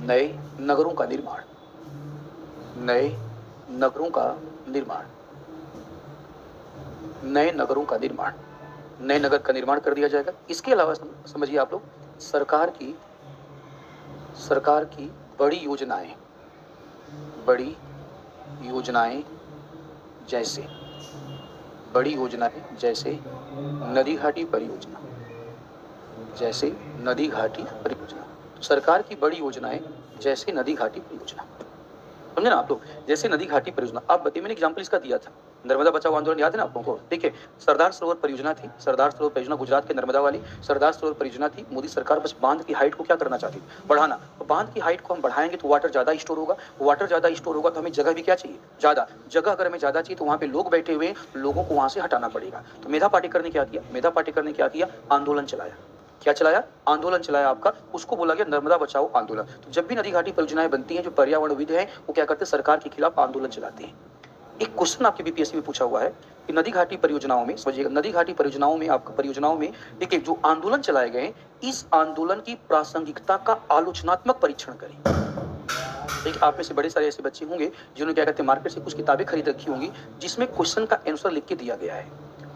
नए नगरों का निर्माण, नए नगरों का निर्माण, नए नगरों का निर्माण, नए नगर का निर्माण कर दिया जाएगा। इसके अलावा समझिए आप लोग, सरकार की बड़ी योजनाएं जैसे नदी घाटी परियोजना, सरकार की बड़ी योजनाएं जैसे नदी घाटी परियोजना, समझे ना आप लोग, जैसे नदी घाटी परियोजना। आप बताइए, मैंने एग्जाम्पल इसका दिया था, नर्मदा बचाओ आंदोलन याद है ना आप लोगों को? देखिए, सरदार सरोवर परियोजना थी, सरदार सरोवर परियोजना गुजरात के नर्मदा वाली सरदार सरोवर परियोजना थी। मोदी सरकार बस बांध की हाइट को क्या करना चाहती थी? बढ़ाना। तो बांध की हाइट को हम बढ़ाएंगे तो वाटर ज्यादा स्टोर होगा, तो हमें जगह भी क्या चाहिए? ज्यादा जगह। अगर हमें ज्यादा चाहिए तो वहां पे लोग बैठे हुए, लोगों को वहां से हटाना पड़ेगा। तो मेधा पाटेकर ने क्या किया? आंदोलन चलाया। क्या चलाया? आंदोलन चलाया आपका। उसको बोला गया नर्मदा बचाओ आंदोलन। तो जब भी नदी घाटी परियोजनाएं बनती हैं, जो पर्यावरणविद हैं वो क्या करते हैं? सरकार के खिलाफ आंदोलन चलाते हैं। एक क्वेश्चन आपके बीपीएससी में पूछा हुआ है कि नदी घाटी परियोजनाओं में, समझिएगा, नदी घाटी परियोजनाओं में देखिए जो आंदोलन चलाए गए, इस आंदोलन की प्रासंगिकता का आलोचनात्मक परीक्षण करें। देखिए, आप में से बड़े सारे ऐसे बच्चे होंगे जिन्होंने क्या कहते हैं, मार्केट से कुछ किताबें खरीद रखी होंगी जिसमें क्वेश्चन का आंसर लिख के दिया गया है।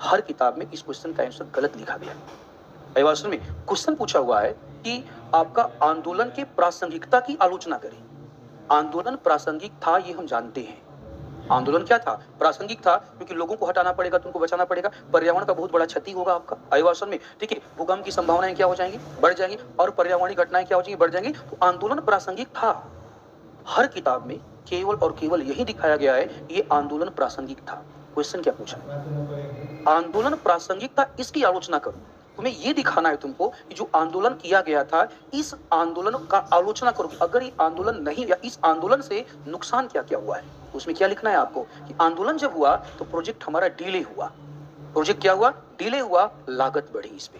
हर किताब में इस क्वेश्चन का आंसर गलत लिखा गया है। अभिभाषण में क्वेश्चन पूछा हुआ है कि आपका आंदोलन के प्रासंगिकता की आलोचना करें। आंदोलन प्रासंगिक था, ये हम जानते हैं। आंदोलन क्या था? प्रासंगिक था, क्योंकि लोगों को हटाना पड़ेगा, तुमको बचाना पड़ेगा, पर्यावरण का बहुत बड़ा क्षति होगा आपका। अभिभाषण में ठीक है, भूकंप की संभावनाएं क्या हो जाएंगी? बढ़ जाएंगी, और पर्यावरणीय घटनाएं क्या हो जाएंगी? बढ़ जाएंगी। तो आंदोलन प्रासंगिक था। हर किताब में केवल और केवल यही दिखाया गया है, ये आंदोलन प्रासंगिक था। क्वेश्चन क्या पूछा? आंदोलन प्रासंगिक था, इसकी आलोचना करो। तुम्हें ये दिखाना है तुमको कि जो आंदोलन किया गया था, इस आंदोलन का आलोचना करो कि अगर ये आंदोलन नहीं, या इस आंदोलन से नुकसान क्या क्या हुआ है। उसमें क्या लिखना है आपको कि आंदोलन जब हुआ तो प्रोजेक्ट हमारा डिले हुआ। प्रोजेक्ट क्या हुआ? डिले हुआ, लागत बढ़ी। इस पे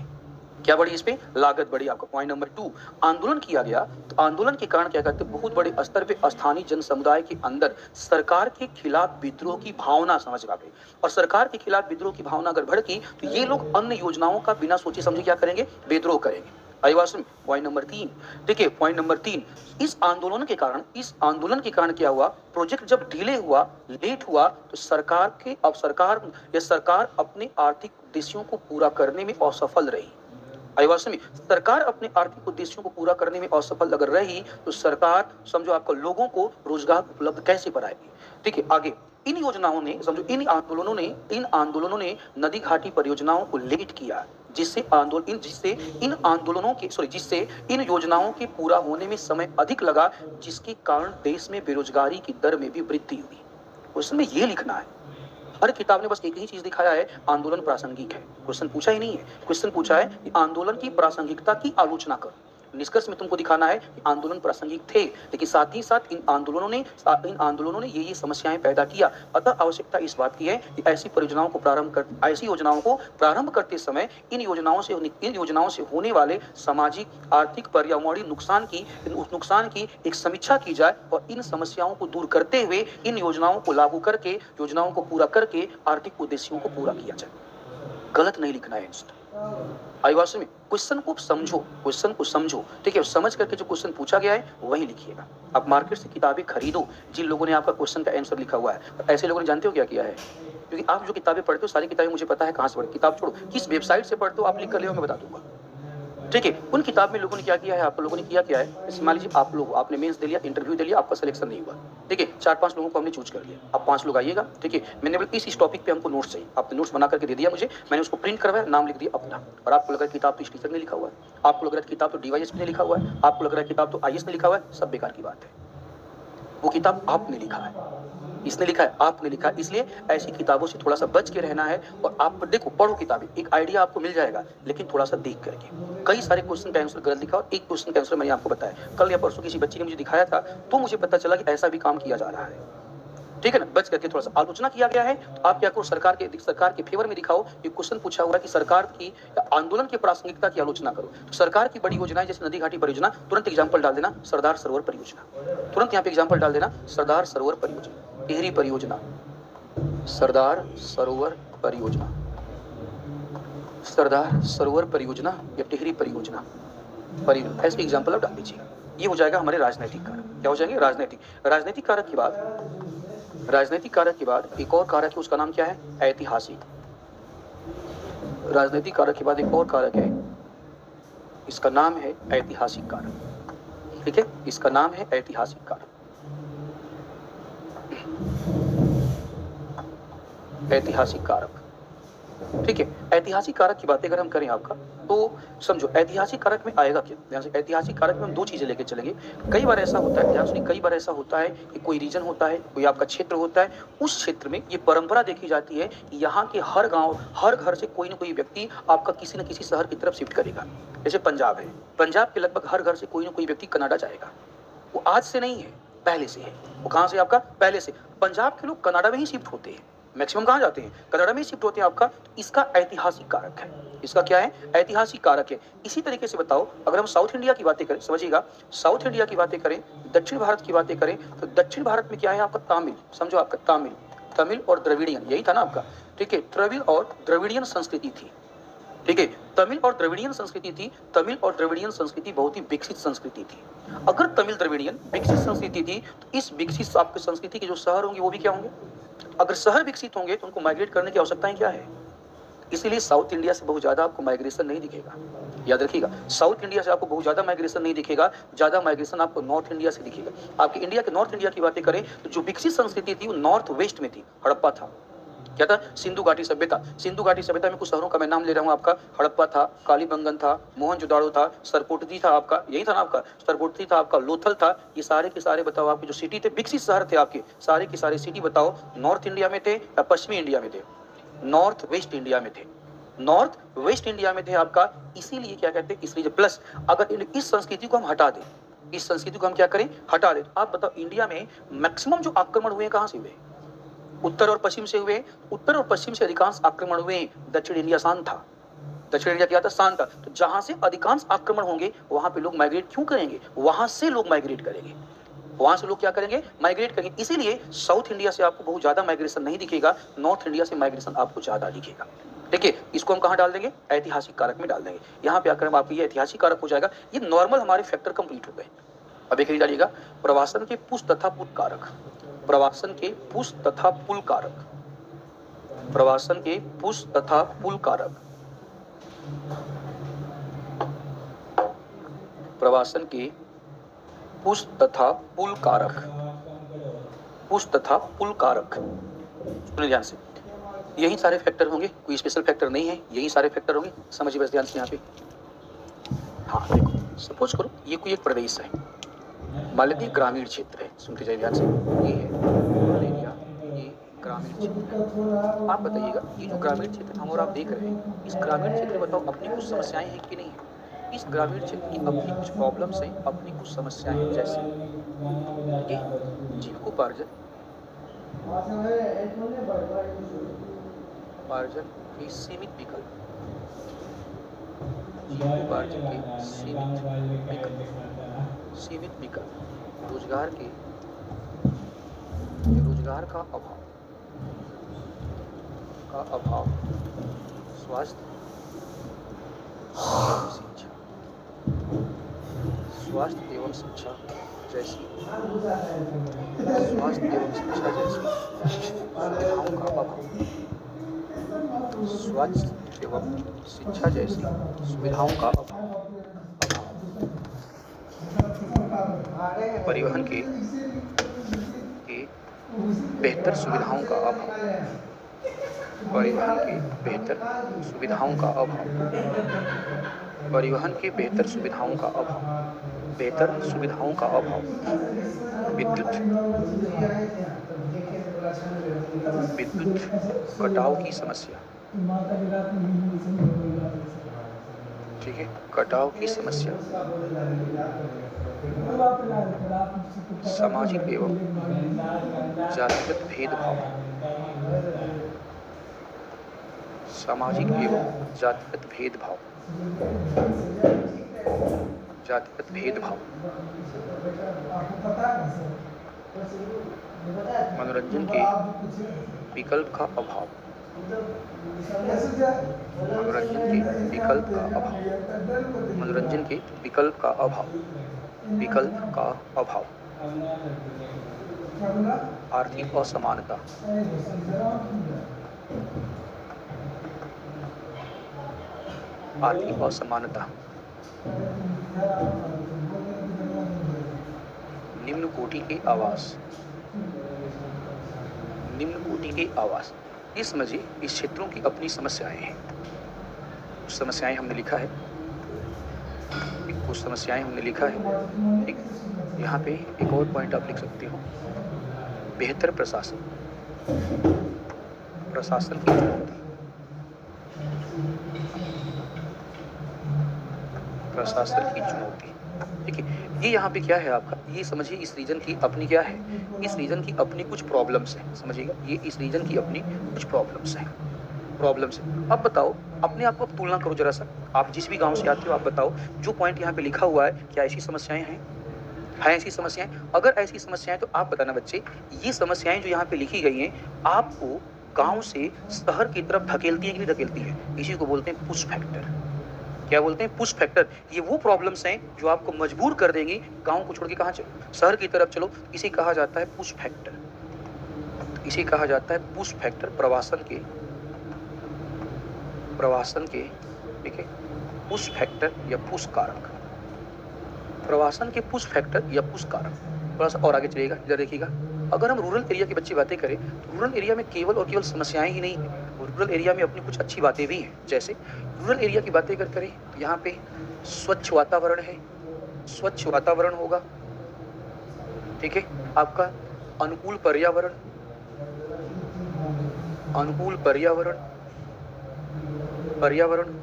क्या बढ़ी? इस पे लागत बढ़ी। आपका पॉइंट नंबर 2, आंदोलन किया गया तो आंदोलन के कारण क्या करते, बहुत बड़े स्तर पे स्थानीय जन समुदाय के अंदर सरकार के खिलाफ विद्रोह की भावना समझ आ गई, और सरकार के खिलाफ विद्रोह की भावना अगर भड़की तो ये लोग अन्य योजनाओं का बिना सोचे समझे क्या करेंगे? विद्रोह करेंगे। अभिभाषण पॉइंट नंबर 3, देखिए पॉइंट नंबर 3, इस आंदोलन के कारण क्या हुआ? प्रोजेक्ट जब डिले हुआ, लेट हुआ, तो सरकार अपने आर्थिक उद्देश्यों को पूरा करने में असफल रही। अभिभाषण में सरकार अपने आर्थिक उद्देश्यों को पूरा करने में असफल अगर रही तो सरकार समझो आपको लोगों को रोजगार उपलब्ध कैसे कराएगी? ठीक है, आगे इन योजनाओं ने, समझो इन आंदोलनों ने नदी घाटी परियोजनाओं को लेट किया, जिससे इन योजनाओं के पूरा होने में समय अधिक लगा, जिसके कारण देश में बेरोजगारी की दर में भी वृद्धि हुई। उसमें यह लिखना है। हर किताब ने बस एक ही चीज दिखाया है, आंदोलन प्रासंगिक है। क्वेश्चन पूछा ही नहीं है, क्वेश्चन पूछा है कि आंदोलन की प्रासंगिकता की आलोचना कर। निष्कर्ष में तुमको दिखाना है कि आंदोलन प्रासंगिक थे, लेकिन साथ ही साथ इन आंदोलनों ने ये समस्याएं पैदा किया। अतः आवश्यकता इस बात की है कि ऐसी योजनाओं को प्रारंभ करते समय इन योजनाओं से होने वाले सामाजिक, आर्थिक, पर्यावरणीय नुकसान की एक समीक्षा की जाए, और इन समस्याओं को दूर करते हुए इन योजनाओं को लागू करके, योजनाओं को पूरा करके आर्थिक उद्देश्यों को पूरा किया जाए। गलत नहीं लिखना है आंसर। अभिभाषण में क्वेश्चन को समझो, ठीक है, समझ करके जो क्वेश्चन पूछा गया है वही लिखिएगा। आप मार्केट से किताबें खरीदो जिन लोगों ने आपका क्वेश्चन का आंसर लिखा हुआ है। ऐसे लोगों ने जानते हो क्या किया है? क्योंकि आप जो किताबें पढ़ते हो, सारी किताबें मुझे पता है कहां से पढ़ते, किताब छोड़ो, किस वेबसाइट से पढ़ते हो आप लिख कर ले, मैं बता दूंगा। ठीक है, उन किताब में लोगों ने क्या किया है, आप लोगों ने किया क्या है? मान लीजिए आपने मेंस दे लिया, इंटरव्यू दे लिया, आपका सिलेक्शन नहीं हुआ, ठीक है, 4-5 लोगों को हमने चूज कर लिया, आप 5 लोग आइएगा, ठीक है, मैंने बोला इस टॉपिक पे हमको नोट्स चाहिए, आपने नोट्स बना करके दे दिया मुझे, मैंने उसको प्रिंट करवाया, नाम लिख दिया अपना, और आपको लग रहा है किताब तो इस टीचर ने लिखा हुआ है, आपको लग रहा है किताब तो डीवाईएसपी ने लिखा हुआ है, आपको लग रहा है किताब तो आईएएस ने लिखा हुआ है, सब बेकार की बात है। वो किताब आपने लिखा है, इसने लिखा है, आपने लिखा है, इसलिए ऐसी किताबों से थोड़ा सा बच के रहना है। और आप देखो, पढ़ो किताबें, एक आइडिया आपको मिल जाएगा, लेकिन थोड़ा सा देख करके। कई सारे क्वेश्चन का आंसर गलत लिखा, और एक क्वेश्चन का आंसर मैंने आपको बताया, कल या परसों किसी बच्ची ने मुझे दिखाया था, तो मुझे पता चला कि ऐसा भी काम किया जा रहा है। ठीक है ना, बच करके थोड़ा सा आलोचना किया गया है, तो आप क्या करो, सरकार के फेवर में दिखाओ। ये क्वेश्चन पूछा हुआ है कि सरकार की आंदोलन की प्रासंगिकता की आलोचना करो। तो सरकार की बड़ी योजनाएं जैसे नदी घाटी परियोजना, तुरंत एग्जांपल डाल देना सरदार सरोवर परियोजना, तुरंत यहाँ पे एग्जांपल डाल देना सरदार सरोवर परियोजना, टिहरी परियोजना, सरदार सरोवर परियोजना, सरदार सरोवर परियोजना या टिहरी परियोजना, ऐसे एग्जांपल आप डाल दीजिए। ये हो जाएगा हमारे राजनीतिक कारक। क्या हो जाएंगे? राजनीतिक कारक की बात राजनीतिक कारक के बाद एक और कारक है, उसका नाम क्या है? ऐतिहासिक। राजनीतिक कारक के बाद एक और कारक है, इसका नाम है ऐतिहासिक कारक। ठीक है, इसका नाम है ऐतिहासिक कारक। ऐतिहासिक कारक, ठीक है। ऐतिहासिक कारक की बातें अगर हम करें आपका, तो समझो ऐतिहासिक कारक में आएगा क्या? ध्यान से, ऐतिहासिक कारक में हम दो चीजें लेके चलेंगे। कई बार ऐसा होता है, ध्यान सुनिए, कई बार ऐसा होता है कि कोई रीजन होता है, कोई आपका क्षेत्र होता है, उस क्षेत्र में ये परंपरा देखी जाती है, यहाँ के हर गांव, हर घर से कोई ना कोई व्यक्ति आपका किसी न किसी शहर की तरफ शिफ्ट करेगा। जैसे पंजाब है, पंजाब के लगभग हर घर से कोई ना कोई व्यक्ति कनाडा जाएगा। वो आज से नहीं है, पहले से है। वो कहाँ से? आपका पहले से। पंजाब के लोग कनाडा में ही शिफ्ट होते हैं, मैक्सिमम कहाँ जाते हैं? कनाडा में ही शिफ्ट होते हैं आपका। इसका ऐतिहासिक कारक है। इसका क्या है? ऐतिहासिक कारक है। इसी तरीके से बताओ, अगर हम साउथ इंडिया की बातें करें, समझिएगा, साउथ इंडिया की बातें करें, दक्षिण भारत की बातें करें, तो दक्षिण भारत में क्या है आपका? तामिल। समझो आपका तामिल, तमिल और द्रविड़ियन, यही था ना आपका। ठीक है, तमिल और द्रविड़ियन संस्कृति थी। ठीक है, तमिल और द्रविड़ियन संस्कृति थी। तमिल और द्रविड़ियन संस्कृति बहुत ही विकसित संस्कृति थी। अगर तमिल द्रविड़ियन विकसित संस्कृति थी, तो इस विकसित आपकी संस्कृति के जो शहर होंगे वो भी क्या होंगे? अगर शहर विकसित होंगे तो उनको माइग्रेट करने की आवश्यकताएं क्या है? इसीलिए साउथ इंडिया से बहुत ज्यादा आपको माइग्रेशन नहीं दिखेगा। याद रखिएगा, साउथ इंडिया से आपको बहुत ज्यादा माइग्रेशन नहीं दिखेगा, ज्यादा माइग्रेशन आपको नॉर्थ इंडिया से दिखेगा। आपके इंडिया के नॉर्थ इंडिया की बातें करें तो जो विकसित संस्कृति थी वो नॉर्थ वेस्ट में थी। हड़प्पा था, क्या था? सिंधु घाटी सभ्यता। सिंधु घाटी सभ्यता में कुछ शहरों का मैं नाम ले रहा हूँ आपका। हड़प्पा था, कालीबंगन था, मोहनजोदाड़ो था, सरकोटदी था आपका, यही था ना आपका, सरकोटदी था आपका, लोथल था। ये सारे के सारे बताओ आपके जो सिटी थे, विकसित शहर थे आपके, सारे के सारे सिटी बताओ नॉर्थ इंडिया में थे या पश्चिमी इंडिया में थे? नॉर्थ वेस्ट इंडिया में थे। नॉर्थ वेस्ट इंडिया में थे आपका। इसीलिए क्या कहते हैं? इसलिए प्लस अगर इस संस्कृति को हम हटा दें, इस संस्कृति को हम क्या करें? हटा दें। आप बताओ, इंडिया में मैक्सिमम जो आक्रमण हुए कहां से हुए? उत्तर और पश्चिम से हुए। उत्तर और पश्चिम से अधिकांश आक्रमण हुए। दक्षिण इंडिया शांत था। दक्षिण इंडिया क्या था? शांत था। तो जहां से अधिकांश आक्रमण होंगे वहां पे लोग माइग्रेट क्यों करेंगे? वहां से लोग माइग्रेट करेंगे, वहां से लोग क्या करेंगे? माइग्रेट करेंगे। इसीलिए साउथ इंडिया से आपको बहुत ज्यादा माइग्रेशन नहीं दिखेगा, नॉर्थ इंडिया से माइग्रेशन आपको ज्यादा दिखेगा। देखिए, इसको हम कहां डाल देंगे? ऐतिहासिक कारक में डाल देंगे। यहाँ पे आकर हम आपकी ये ऐतिहासिक कारक हो जाएगा। ये नॉर्मल हमारे फैक्टर कंप्लीट हो गए। अब एक डालिएगा, प्रवासन के पुश तथा पुल कारक। प्रवासन के पुश तथा पुल कारक। प्रवासन के पुश तथा पुल कारक। प्रवासन के पुश तथा पुल कारक। पुश तथा पुल कारक, सुनिए ध्यान से, यही सारे फैक्टर होंगे, कोई स्पेशल फैक्टर नहीं है, यही सारे फैक्टर होंगे। समझिए बस ध्यान से यहाँ पे। हाँ देखो, सपोज करो ये कोई एक प्रदेश है, मान लेते हैं ग्रामीण क्षेत्र है। सुनते जाइए ध्यान से, ये है एरिया, ये ग्रामीण क्षेत्र है। आप बताइएगा, ये जो ग्रामीण क्षेत्र हम और आप देख रहे हैं, इस ग्रामीण क्षेत्र में बताओ अपनी कुछ समस्याएं हैं कि नहीं है? इस ग्रामीण क्षेत्र की अपनी कुछ प्रॉब्लम्स हैं, अपनी कुछ समस्याएं हैं, जैसे जीविकोपार्जन, उपार्जन के सीमित विकल्प, जीविकोपार्जन के सीमित विकल्प, रोजगार का अभाव, स्वास्थ्य एवं शिक्षा जैसी सुविधाओं का अभाव, स्वास्थ्य एवं शिक्षा जैसी सुविधाओं का अभाव, परिवहन के बेहतर सुविधाओं का अभाव, परिवहन के बेहतर सुविधाओं का अभाव, परिवहन के बेहतर सुविधाओं का अभाव, बेहतर सुविधाओं का अभाव, विद्युत कटाव की समस्या, ठीक है, कटाव की समस्या, सामाजिक एवं जातिगत भेदभाव, सामाजिक एवं जातिगत भेदभाव, जातिगत भेदभाव, मनोरंजन के विकल्प का अभाव, मनोरंजन के विकल्प का अभाव, मनोरंजन के विकल्प का अभाव, विकल्प का अभाव, आर्थिक असमानता, आर्थिक असमानता, निम्न कोटि के आवास, निम्न कोटि के आवास। ये समझिए इस क्षेत्रों की अपनी समस्याएं हैं। कुछ समस्याएं हमने लिखा है, कुछ समस्याएं हमने लिखा है। ठीक, यहाँ पे एक और पॉइंट आप लिख सकते हो, बेहतर प्रशासन, प्रशासन की चुनौती, प्रशासन की चुनौती। ठीक है, ये यहाँ पे क्या है आपका, ये समझिए इस रीजन की अपनी क्या है, इस रीजन की अपनी कुछ प्रॉब्लम्स हैं। समझिएगा, ये इस रीजन की अपनी कुछ प्रॉब्लम्स हैं, प्रॉब्लम्स है। अब बताओ, अपने आप को तुलना करो जरा सा, आप जिस भी गांव से आते हो आप बताओ, जो पॉइंट यहाँ पे लिखा हुआ है क्या ऐसी समस्याएं हैं? हैं ऐसी समस्याएं? अगर ऐसी समस्याएं तो आप बताना बच्चे, ये समस्याएं जो यहाँ पे लिखी गई हैं आपको गांव से शहर की तरफ धकेलती है कि नहीं धकेलती है? इसी को बोलते हैं पुश फैक्टर। क्या बोलते हैं? Push factor. ये वो प्रॉब्लम्स हैं जो आपको मजबूर कर देंगी गांव को छोड़ के कहाँ चलो, शहर की तरफ चलो। इसे कहा जाता है पुश फैक्टर, इसे कहा जाता है पुश फैक्टर। प्रवासन के, प्रवासन के, ठीक है, पुश फैक्टर या पुश कारक, प्रवासन के पुश फैक्टर या पुश कारक। थोड़ा सा और आगे चलिएगा, इधर देखिएगा। अगर हम रूरल एरिया की बच्ची बातें करें तो रूरल एरिया में केवल और केवल समस्याएं ही नहीं है, रूरल एरिया में अपनी कुछ अच्छी बातें भी हैं। जैसे रूरल एरिया की बातें अगर करें तो यहाँ पे स्वच्छ वातावरण है, स्वच्छ वातावरण होगा, ठीक है, आपका अनुकूल पर्यावरण, अनुकूल पर्यावरण, पर्यावरण,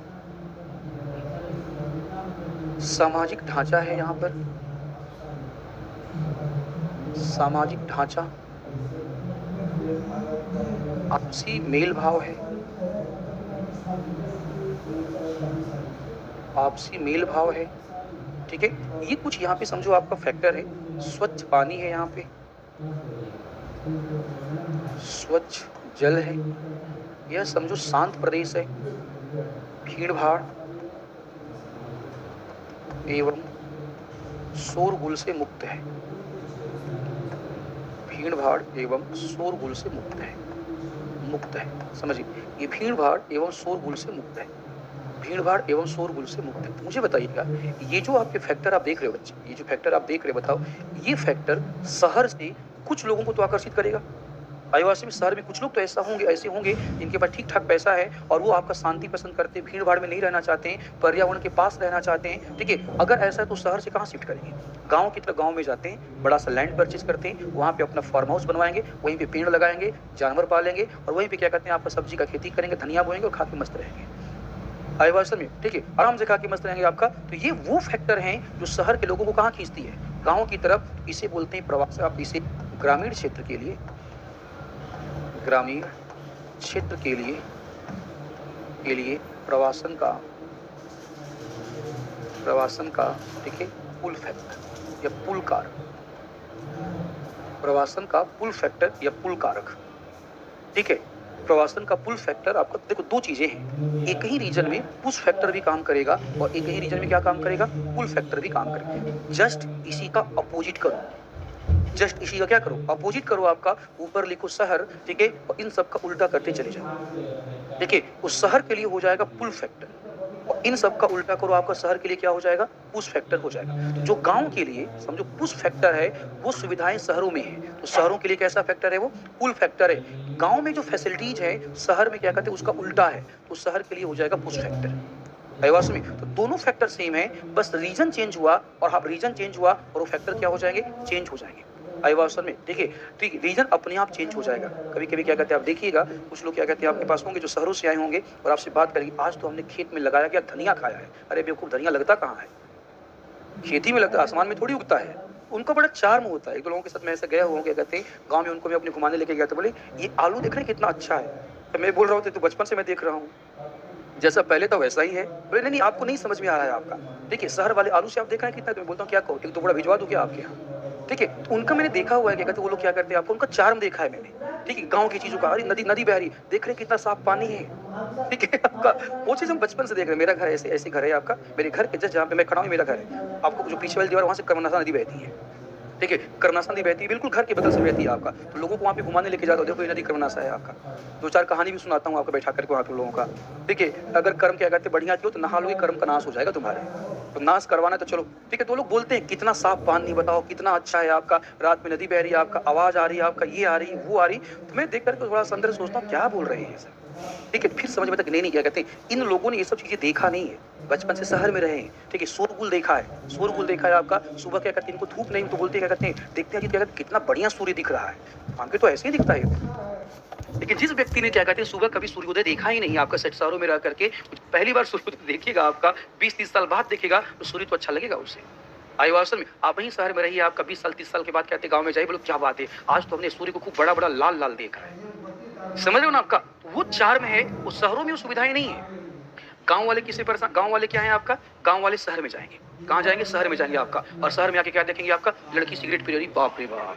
सामाजिक ढांचा है यहाँ पर, सामाजिक ढांचा, आपसी मेल भाव है, आपसी मेल भाव है, ठीक है। ये कुछ यहाँ पे समझो आपका फैक्टर है। स्वच्छ पानी है यहाँ पे, स्वच्छ जल है, यह समझो शांत प्रदेश है, भीड़ भाड़ एवं शोरगुल से मुक्त है, भीड़ भाड़ एवं शोरगुल से मुक्त है, मुक्त है। समझिए, ये भीड़ भाड़ एवं शोरगुल से मुक्त है, भीड़ भाड़ एवं शोरगुल से मुक्त है। मुझे बताइएगा, ये जो आपके फैक्टर आप देख रहे हो बच्चे, ये जो फैक्टर आप देख रहे हो, बताओ ये फैक्टर शहर से कुछ लोगों को तो आकर्षित करेगा। आदिवासी में शहर में कुछ लोग तो ऐसे होंगे जिनके पास ठीक ठाक पैसा है और वो आपका शांति पसंद करते हैं, भीड़ भाड़ में नहीं रहना चाहते हैं, पर्यावरण के पास रहना चाहते हैं, ठीक है। अगर ऐसा है तो शहर से कहाँ शिफ्ट करेंगे? गांव की तरफ, गांव में जाते हैं, बड़ा सा लैंड परचेज करते हैं, वहाँ पे अपना फार्म हाउस बनवाएंगे, वहीं पे पेड़ लगाएंगे, जानवर पालेंगे और वहीं पे क्या कहते हैं आपका सब्जी का खेती करेंगे, धनिया बोएंगे और खा के मस्त रहेंगे आदिवासी में, ठीक है, आराम से खा के मस्त रहेंगे आपका। तो ये वो फैक्टर हैं जो शहर के लोगों को कहाँ खींचती है? गाँव की तरफ। इसे बोलते हैं प्रवास। आप इसे ग्रामीण क्षेत्र के लिए, ग्रामीण क्षेत्र के लिए प्रवासन का, प्रवासन का, ठीक है, पुल फैक्टर या पुल कारक, प्रवासन का पुल फैक्टर या पुल कारक, ठीक है। प्रवासन का पुल फैक्टर आपका, देखो दो चीजें हैं, एक ही रीजन में पुश फैक्टर भी काम करेगा और एक ही रीजन में क्या काम करेगा? पुल फैक्टर भी काम करेगा। जस्ट इसी का अपोजिट करो, जस्ट इसी का क्या करो? अपोजिट करो। आपका ऊपर लिखो शहर, ठीक है, और इन सब का उल्टा करते चले जाओ। देखिए, उस शहर के लिए हो जाएगा पुल फैक्टर और इन सब का उल्टा करो, आपका शहर के लिए क्या हो जाएगा? पुश फैक्टर हो जाएगा। तो जो गांव के लिए समझो पुश फैक्टर है, वो सुविधाएं शहरों में है, तो शहरों के लिए कैसा फैक्टर है? वो पुल फैक्टर है। गांव में जो फैसिलिटीज है शहर में क्या कहते हैं उसका उल्टा है, तो शहर के लिए हो जाएगा पुश फैक्टर। आदिवासी में तो दोनों फैक्टर सेम है, बस रीजन चेंज हुआ और हाँ रीजन चेंज हुआ और वो फैक्टर क्या हो जाएंगे? चेंज हो जाएंगे आदिवासी में। देखिए, ठीक है, रीजन अपने आप चेंज हो जाएगा। कभी कभी क्या कहते हैं आप देखिएगा, कुछ लोग क्या कहते हैं आपके पास होंगे जो शहरों से आए होंगे और आपसे बात करेंगे, आज तो हमने खेत में लगाया क्या धनिया खाया है। अरे बेवकूफ, धनिया लगता कहाँ है? खेती में लगता है, आसमान में थोड़ी उगता है। उनका बड़ा चार्म होता है। एक दो लोगों के साथ मैं ऐसा गया हुआ, क्या कहते हैं गाँव में, उनको मैं अपने घुमाने लेके गया था, बोले ये आलू देख रहे कितना अच्छा है। तो मैं बोल रहा हूँ तो बचपन से मैं देख रहा हूँ, जैसा पहले था वैसा ही है। बोले नहीं नहीं, आपको नहीं समझ में आ रहा है आपका। देखिए, शहर वाले आलू से आप देख रहे हैं कितना, तो मैं बोलता हूँ क्या कहो, एक तो बड़ा भिजवा दूं क्या आपके यहाँ? ठीक है, तो उनका मैंने देखा हुआ है, क्या कहते हैं वो लोग क्या करते हैं, आपको उनका चार्म देखा है मैंने, ठीक है, गांव की चीजों का। अरे नदी, नदी बह रही, देख रहे कितना साफ पानी है, ठीक है आपका। वो चीज हम बचपन से देख रहे हैं। मेरा घर ऐसे ऐसे घर है आपका, मेरे घर के जस्ट जहाँ पे मैं खड़ा हूँ मेरा घर है, आपको जो पीछे वाली दीवार वहाँ से कर्मनासा नदी बहती है, ठीक है, कर्मनाशा नदी बहती है बिल्कुल घर के बगल से बहती है आपका, तो लोगों को वहाँ पे घुमाने लेके जाता हूँ, देखो ये नदी कर्मनाशा है आपका। दो चार कहानी भी सुनाता हूँ आपको बैठा करके वहाँ पे लोगों का। ठीक है, अगर कर्म क्या कहते हैं बढ़िया हो तो नहा लोगे, कर्म का नाश हो जाएगा तुम्हारे, तो नाश करवाना है तो चलो। ठीक है, तो लोग बोलते हैं कितना साफ पानी बताओ, कितना अच्छा है आपका, रात में नदी बह रही है आपका, आवाज आ रही है आपका, ये आ रही वो आ रही, तो मैं देख करके थोड़ा सा अंदर सोचता हूँ क्या बोल रहे हैं सर। ठीक है, फिर समझ में आता कि नहीं क्या कहते हैं, इन लोगों ने ये सब चीजें देखा नहीं है, बचपन से शहर में रहे हैं। ठीक है, शोरगुल देखा है, शोरगुल देखा है आपका, सुबह क्या कहते हैं इनको धूप नहीं तो बोलते क्या कहते हैं, देखते हैं कि क्या कहते हैं कितना बढ़िया सूर्य दिख रहा है, हमको तो ऐसे ही दिखता है। लेकिन जिस व्यक्ति ने क्या कहते हैं सुबह कभी सूर्योदय देखा ही नहीं आपका, सेट शहरों में रह करके पहली बार सूर्योदय देखिएगा आपका, 20-30 साल बाद देखेगा तो सूर्य तो अच्छा लगेगा उसे। आयुवासन में आप वहीं शहर में रहिए, आपका 20 साल 30 साल के बाद कहते गांव में जाइए, बोलो क्या बात है आज तो हमने सूर्य को खूब बड़ा बड़ा लाल लाल देखा है, समझ रहे हो ना आपका, वो चार्म है, वो शहरों में वो सुविधाएं नहीं है। गांव वाले किसे परेशान, गांव वाले क्या है आपका, गांव वाले शहर में जाएंगे, कहाँ जाएंगे, शहर में जाएंगे आपका, और शहर में आके क्या देखेंगे आपका, लड़की सिगरेट पी रही, बाप रे बाप,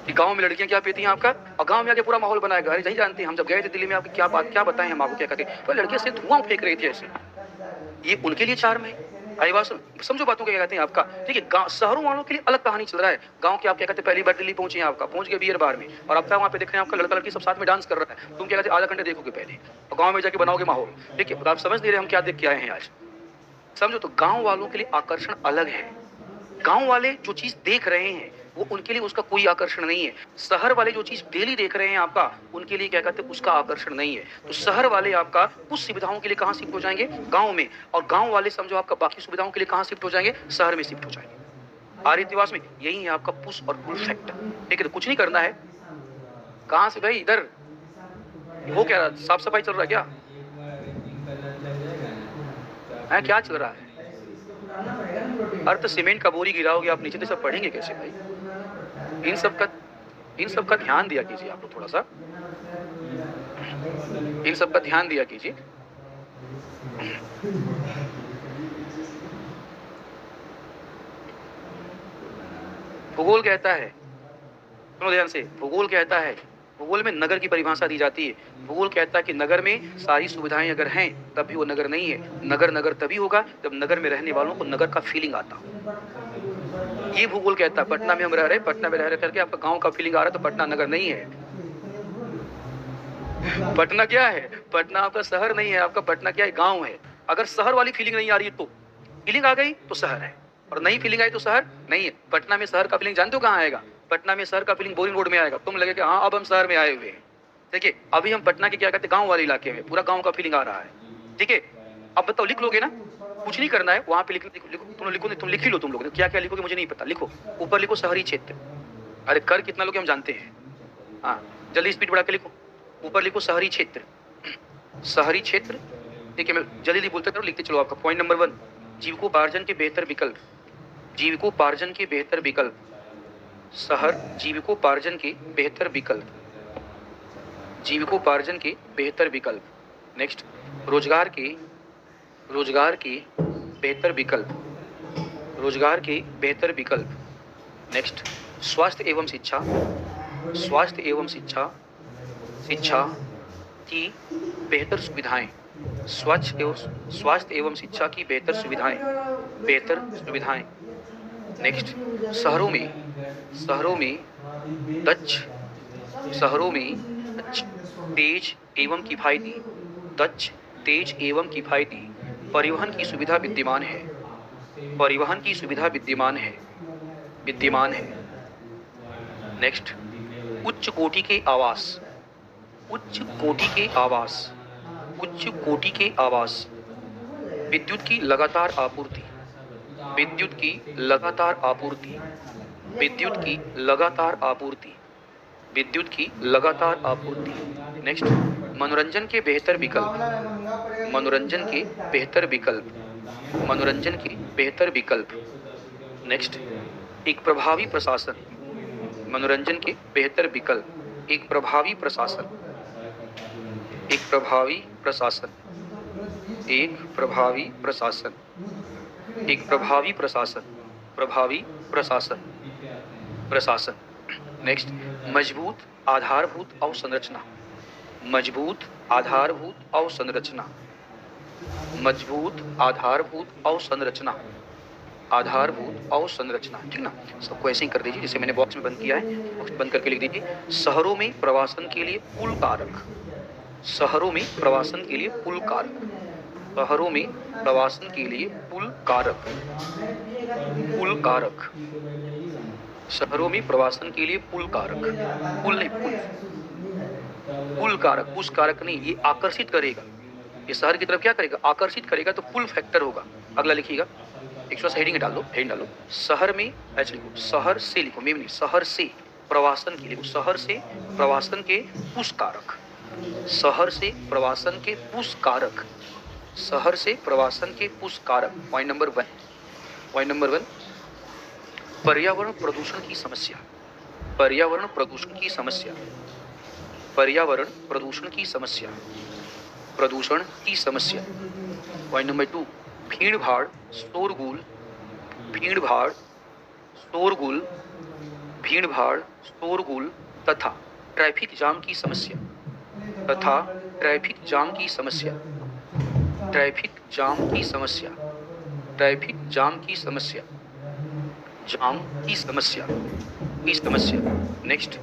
कि गांव में लड़कियां क्या पीती हैं आपका, और गांव में आके पूरा माहौल बनाएगा। अरे नहीं जानते हम जब गए थे दिल्ली में, आपकी क्या बात क्या बताएं हम आपको, क्या कहते हैं तो लड़कियां से धुआं फेंक रही थी ऐसे, ये उनके लिए चार्म है। आईवास समझो बातों क्या कहते हैं आपका। ठीक है, शहरों वालों के लिए अलग कहानी चल रहा है, गांव के आप क्या कहते हैं पहली बार दिल्ली पहुंचे हैं आपका, पहुंच गए बियर बार में, और आपका वहां पे देख रहे हैं आपका लड़का लड़की सब साथ में डांस कर रहा है, तुम क्या कहते हैं आधा घंटे देखोगे पहले, और गांव में जाके बनाओगे माहौल। ठीक है, आप समझ नहीं रहे हम क्या देख के आए हैं आज, समझो। तो गांव वालों के लिए आकर्षण अलग है, गांव वाले जो चीज देख रहे हैं वो उनके लिए उसका कोई आकर्षण नहीं है, शहर वाले जो चीज डेली देख रहे हैं आपका उनके लिए क्या कहते हैं उसका आकर्षण नहीं है। तो शहर वाले आपका कुछ सुविधाओं के लिए कहां शिफ्ट हो जाएंगे, गांव में, और गांव वाले समझो आपका बाकी सुविधाओं के लिए कहां शिफ्ट हो जाएंगे, शहर में शिफ्ट हो जाएंगे। आर्य इतिहास में यही है आपका पुश और पुल फैक्टर। ठीक है, तो कुछ नहीं करना है, कहां से भाई इधर वो क्या साफ सफाई चल रहा है क्या है, क्या चल रहा है, अर्थ सीमेंट का बोरी गिराओगे आप नीचे तो सब पढ़ेंगे कैसे भाई, इन सब का ध्यान दिया कीजिए आप लोग, थोड़ा सा इन सब का ध्यान दिया कीजिए। भूगोल कहता है, सुनो ध्यान से, भूगोल कहता है, भूगोल में नगर की परिभाषा दी जाती है, भूगोल कहता है कि नगर में सारी सुविधाएं अगर हैं तब भी वो नगर नहीं है, नगर नगर तभी होगा जब नगर में रहने वालों को नगर का फीलिंग आता हो, ये भूगोल कहता है। पटना में हम रह रहे, पटना में रह रहे करके आपका गांव का फीलिंग आ रहा है तो पटना नगर नहीं है, पटना क्या है, पटना आपका शहर नहीं है, आपका पटना क्या है, गांव है। अगर शहर वाली फीलिंग नहीं आ रही है तो फीलिंग आ गई तो शहर है, और नई फीलिंग आई तो शहर नहीं है। पटना में शहर का फीलिंग जानते हो कहाँ आएगा, पटना में शहर का फीलिंग बोरिंग रोड में आएगा, तुम लगे कि हाँ अब हम शहर में आए हुए हैं। देखिए अभी हम पटना के क्या कहते हैं गांव वाले इलाके में, पूरा गांव का फीलिंग आ रहा है। ठीक है, अब बताओ लिख लोगे ना, कुछ नहीं करना है, वहां पे तुम लिख ही लो, तुम लोग क्या क्या लिखोगे मुझे नहीं पता, लिखो ऊपर लिखो शहरी क्षेत्र, अरे कर कितना लोग हम जानते हैं, हाँ जल्दी स्पीड बढ़ा के लिखो, ऊपर लिखो शहरी क्षेत्र, शहरी क्षेत्र। ठीक है, मैं जल्दी बोलते करो, लिखते चलो। आपका पॉइंट नंबर 1, जीविकोपार्जन के बेहतर विकल्प, जीविकोपार्जन के बेहतर विकल्प, शहर जीविकोपार्जन के बेहतर विकल्प, जीविकोपार्जन के बेहतर विकल्प। नेक्स्ट, रोजगार के बेहतर विकल्प, रोजगार के बेहतर विकल्प। नेक्स्ट, स्वास्थ्य एवं शिक्षा, स्वास्थ्य एवं शिक्षा, शिक्षा की बेहतर सुविधाएं, स्वास्थ्य एवं शिक्षा की बेहतर सुविधाएं, बेहतर सुविधाएं। नेक्स्ट, शहरों में दक्ष, शहरों में तेज एवं किफायती, दक्ष तेज एवं किफायती परिवहन की सुविधा विद्यमान है, परिवहन की सुविधा विद्यमान है, विद्यमान है। नेक्स्ट, उच्च कोटि के आवास, उच्च कोटि के आवास, उच्च कोटि के आवास, विद्युत की लगातार आपूर्ति, विद्युत की लगातार आपूर्ति, विद्युत की लगातार आपूर्ति, विद्युत की लगातार आपूर्ति। नेक्स्ट, मनोरंजन के बेहतर विकल्प, मनोरंजन के बेहतर विकल्प, मनोरंजन के बेहतर विकल्प। नेक्स्ट, एक प्रभावी प्रशासन, मनोरंजन के बेहतर विकल्प, एक प्रभावी प्रशासन, एक प्रभावी प्रशासन, एक प्रभावी प्रशासन, एक प्रभावी प्रशासन, प्रभावी प्रशासन, प्रशासन। नेक्स्ट, मजबूत आधारभूत अवसंरचना, मजबूत आधारभूत अवसंरचना, मजबूत आधारभूत अवसंरचना, आधारभूत अवसंरचना, ठीक ना। सबको ऐसे ही कर दीजिए जैसे मैंने बॉक्स में बंद किया है, बॉक्स बंद करके लिख दीजिए शहरों में प्रवासन के लिए पुल कारक, शहरों में प्रवासन के लिए पुल कारक, शहरों में प्रवासन के लिए पुल कारक, पुल कारक, शहरों में प्रवासन के लिए पुल कारक, पुल नहीं पुल, पुल कारक, पुश कारक नहीं, ये आकर्षित करेगा, ये शहर की तरफ क्या करेगा, आकर्षित करेगा, तो पुल फैक्टर होगा। अगला लिखिएगा, एक थोड़ा सा हेडिंग डाल दो, हेडिंग डालो, शहर में ऐसे लिखो, शहर से लिखो, में नहीं, शहर से प्रवासन के लिखो, शहर से प्रवासन के पुश कारक, शहर से प्रवासन के पुश कारक, शहर से प्रवासन के पुश कारक। पॉइंट नंबर 1, पॉइंट नंबर 1, पर्यावरण प्रदूषण की समस्या, पर्यावरण प्रदूषण की समस्या, पर्यावरण प्रदूषण की समस्या, प्रदूषण की समस्या। पॉइंट नंबर 2, भीड़ भाड़ शोरगुल, भीड़ भाड़ शोरगुल, भीड़ भाड़ शोरगुल तथा ट्रैफिक जाम की समस्या, तथा ट्रैफिक जाम की समस्या, ट्रैफिक जाम की समस्या, ट्रैफिक जाम की समस्या, जाम की समस्या, की समस्या। नेक्स्ट,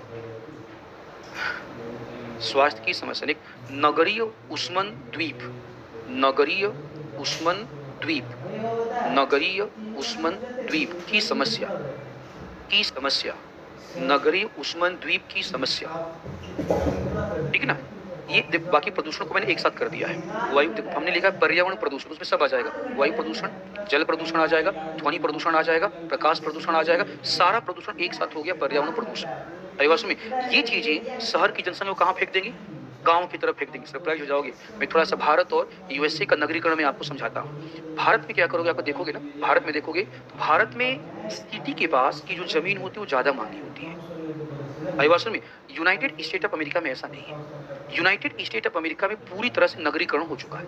स्वास्थ्य की समस्या, नगरीय उष्मन द्वीप, नगरीय उष्मन द्वीप, नगरीय उष्मन द्वीप की समस्या, की समस्या, नगरीय उष्मन द्वीप की समस्या, ठीक है ना। ये बाकी प्रदूषण को मैंने एक साथ कर दिया है। वायु, हमने लिखा है पर्यावरण प्रदूषण, उसमें सब आ जाएगा, वायु प्रदूषण, जल प्रदूषण आ जाएगा, ध्वनि प्रदूषण आ जाएगा, प्रकाश प्रदूषण आ जाएगा, सारा प्रदूषण एक साथ हो गया पर्यावरण प्रदूषण। अरे में ये चीजें शहर की जनसंख्या को कहाँ फेंक देंगी, गांव की तरफ फेंक देंगे, सरप्राइज हो जाओगे। मैं थोड़ा सा भारत और यूएसए का नगरीकरण में आपको समझाता हूँ। भारत में क्या करोगे, आपको देखोगे ना, भारत में देखोगे तो भारत में सिटी के पास की जो जमीन होती है वो ज्यादा महंगी होती है। अभिवासन में यूनाइटेड स्टेट ऑफ अमेरिका में ऐसा नहीं है। यूनाइटेड स्टेट ऑफ अमेरिका में पूरी तरह से नगरीकरण हो चुका है।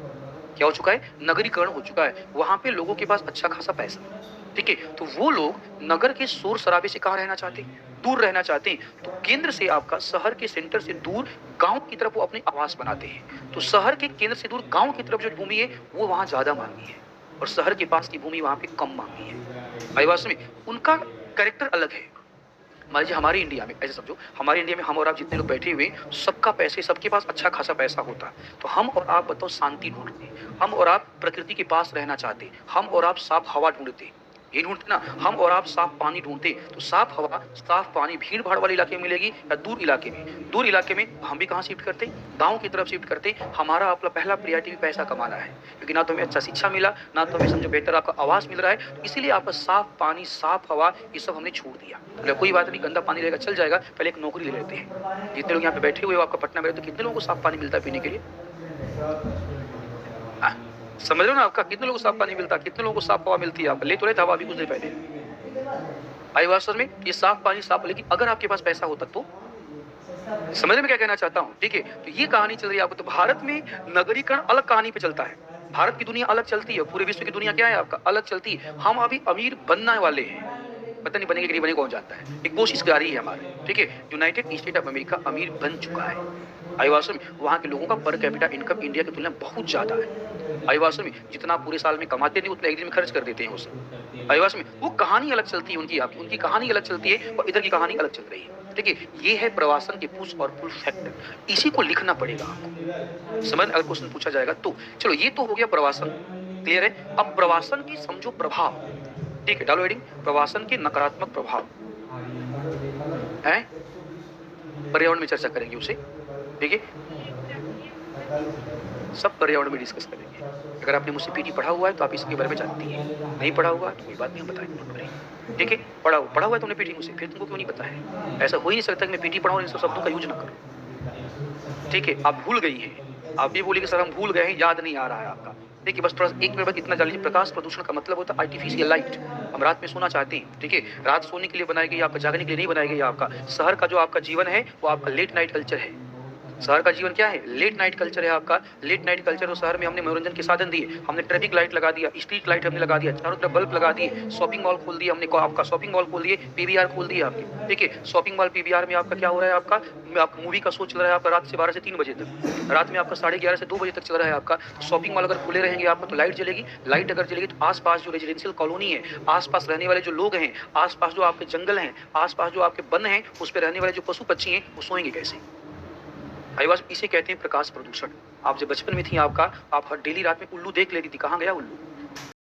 क्या हो चुका है, नगरीकरण हो चुका है। वहां पे लोगों के पास अच्छा खासा पैसा, ठीक है, तो वो लोग नगर के शोर शराबे से कहाँ रहना चाहते हैं, दूर रहना चाहते हैं। तो केंद्र से आपका शहर के सेंटर से दूर गांव की तरफ वो अपने आवास बनाते हैं। तो शहर के केंद्र से दूर गांव की तरफ जो भूमि है वो वहां ज्यादा मांगी है और शहर के पास की भूमि वहां पे कम मांगी है। आदिवासी में उनका कैरेक्टर अलग है। मान लीजिए हमारे इंडिया में ऐसे समझो, हमारे इंडिया में हम और आप जितने लोग बैठे हुए सबका पैसे, सबके पास अच्छा खासा पैसा होता है। तो हम और आप बताओ शांति ढूंढते, हम और आप प्रकृति के पास रहना चाहते, हम और आप साफ हवा ढूंढते, ये ढूंढते ना, हम और आप साफ पानी ढूंढते। तो साफ हवा, साफ पानी भीड़ भाड़ वाले इलाके में मिलेगी या दूर इलाके में, दूर इलाके में हम भी कहाँ शिफ्ट करते, गांव की तरफ शिफ्ट करते। हमारा आपका पहला प्रायोरिटी भी पैसा कमाना है, क्योंकि ना तो हमें अच्छा शिक्षा मिला, ना तो हमें समझो बेहतर आपका आवास मिल रहा है। तो इसीलिए आपका साफ पानी, साफ हवा, ये सब हमने छोड़ दिया। तो कोई बात नहीं, गंदा पानी रहेगा चल जाएगा, पहले एक नौकरी ले लेते हैं। जितने लोग यहाँ पे बैठे हुए हो, आपका पटना में रहते, तो कितने लोगों को साफ पानी मिलता है पीने के लिए, समझ रहे हो ना, आपका कितने लोगों को साफ पानी मिलता है, कितने लोगों को साफ हवा मिलती है। आप ले तो रहे थे हवा अभी कुछ देर पहले। आईवासर में ये साफ पानी साफ, लेकिन अगर आपके पास पैसा होता तो, समझ में क्या कहना चाहता हूँ, ठीक है। तो ये कहानी चल रही है आपको। तो भारत में नगरीकरण अलग कहानी पे चलता है, भारत की दुनिया अलग चलती है, पूरे विश्व की दुनिया क्या है आपका अलग चलती है। हम अभी अमीर बनने वाले हैं, पता नहीं बनेंगे कि नहीं बनेंगे कौन जानता है, एक कोशिश जारी है हमारी, ठीक है। यूनाइटेड स्टेट ऑफ अमेरिका अमीर बन चुका है। आईवासर में वहाँ के लोगों का पर कैपिटा इनकम इंडिया की तुलना में बहुत ज्यादा है। आईवासर में जितना पूरे साल में कमाते नहीं उतना एक दिन में खर्च कर देते हैं उसे। आईवासर में वो कहानी अलग चलती है उनकी, आपकी उनकी कहानी अलग चलती है और इधर की कहानी अलग चल रही है, ठीक है। ये है प्रवासन के पुश और पुल फैक्टर, इसी को लिखना पड़ेगा आपको, समझ। अगर क्वेश्चन पूछा जाएगा तो चलो, ये तो हो गया प्रवासन, क्लियर है। अब प्रवासन की समझो प्रभाव, ठीक है, डालो हेडिंग, प्रवासन के नकारात्मक प्रभाव है, पर्यावरण में चर्चा करेंगे उसे, ठीक है, सब पर्यावरण में डिस्कस करेंगे। अगर आपने मुझसे पीटी पढ़ा हुआ है तो आप इसके बारे में जानती हैं, नहीं पढ़ा हुआ तो कोई बात नहीं, हम बताएंगे, ठीक है। पढ़ा हुआ है तुमने पीटी मुझसे, फिर तुमको क्यों नहीं पता है। ऐसा हो ही नहीं सकता कि मैं पीटी पढ़ाऊं और इन सब शब्दों का यूज ना करूं, ठीक है। आप भूल गई हैं, आप ये बोलिए कि सर हम भूल गए हैं, याद नहीं आ रहा है आपका, देखिए बस थोड़ा एक मिनट बाद इतना जान लीजिए। प्रकाश प्रदूषण का मतलब होता है आर्टिफिशियल लाइट। हम रात में सोना चाहते हैं, ठीक है, रात सोने के लिए बनाई गई, आपका जागने के लिए नहीं बनाई गई। आपका शहर का जो आपका जीवन है वो आपका लेट नाइट कल्चर है, शहर का जीवन क्या है? लेट नाइट कल्चर है आपका। लेट नाइट कल्चर और शहर में हमने मनोरंजन के साधन दिए, हमने ट्रैफिक लाइट लगा दिया, स्ट्रीट लाइट हमने लगा दिया, चारों तरफ बल्ब लगा दिए, शॉपिंग मॉल खोल दिए हमने, आपका शॉपिंग मॉल खोल दिए, पीवीआर खोल दिए आपके, ठीक है। शॉपिंग मॉल पीवीआर में आपका क्या हो रहा है? आपका मूवी का शो चल रहा है आपका रात से 12 से 3 बजे तक, रात में आपका 11:30 से 2 बजे तक चल रहा है आपका। तो शॉपिंग मॉल अगर खुले रहेंगे आपका तो लाइट जलेगी, लाइट अगर जलेगी तो आसपास जो रेजिडेंशियल कॉलोनी है, आसपास रहने वाले जो लोग हैं, आसपास जो आपके जंगल हैं, आसपास जो आपके वन हैं, उस पे रहने वाले जो पशु पक्षी हैं, वो सोएंगे कैसे? भाई बस इसे कहते हैं प्रकाश प्रदूषण। आप जब बचपन में थी आपका, आप हर डेली रात में उल्लू देख लेती थी, कहाँ गया उल्लू?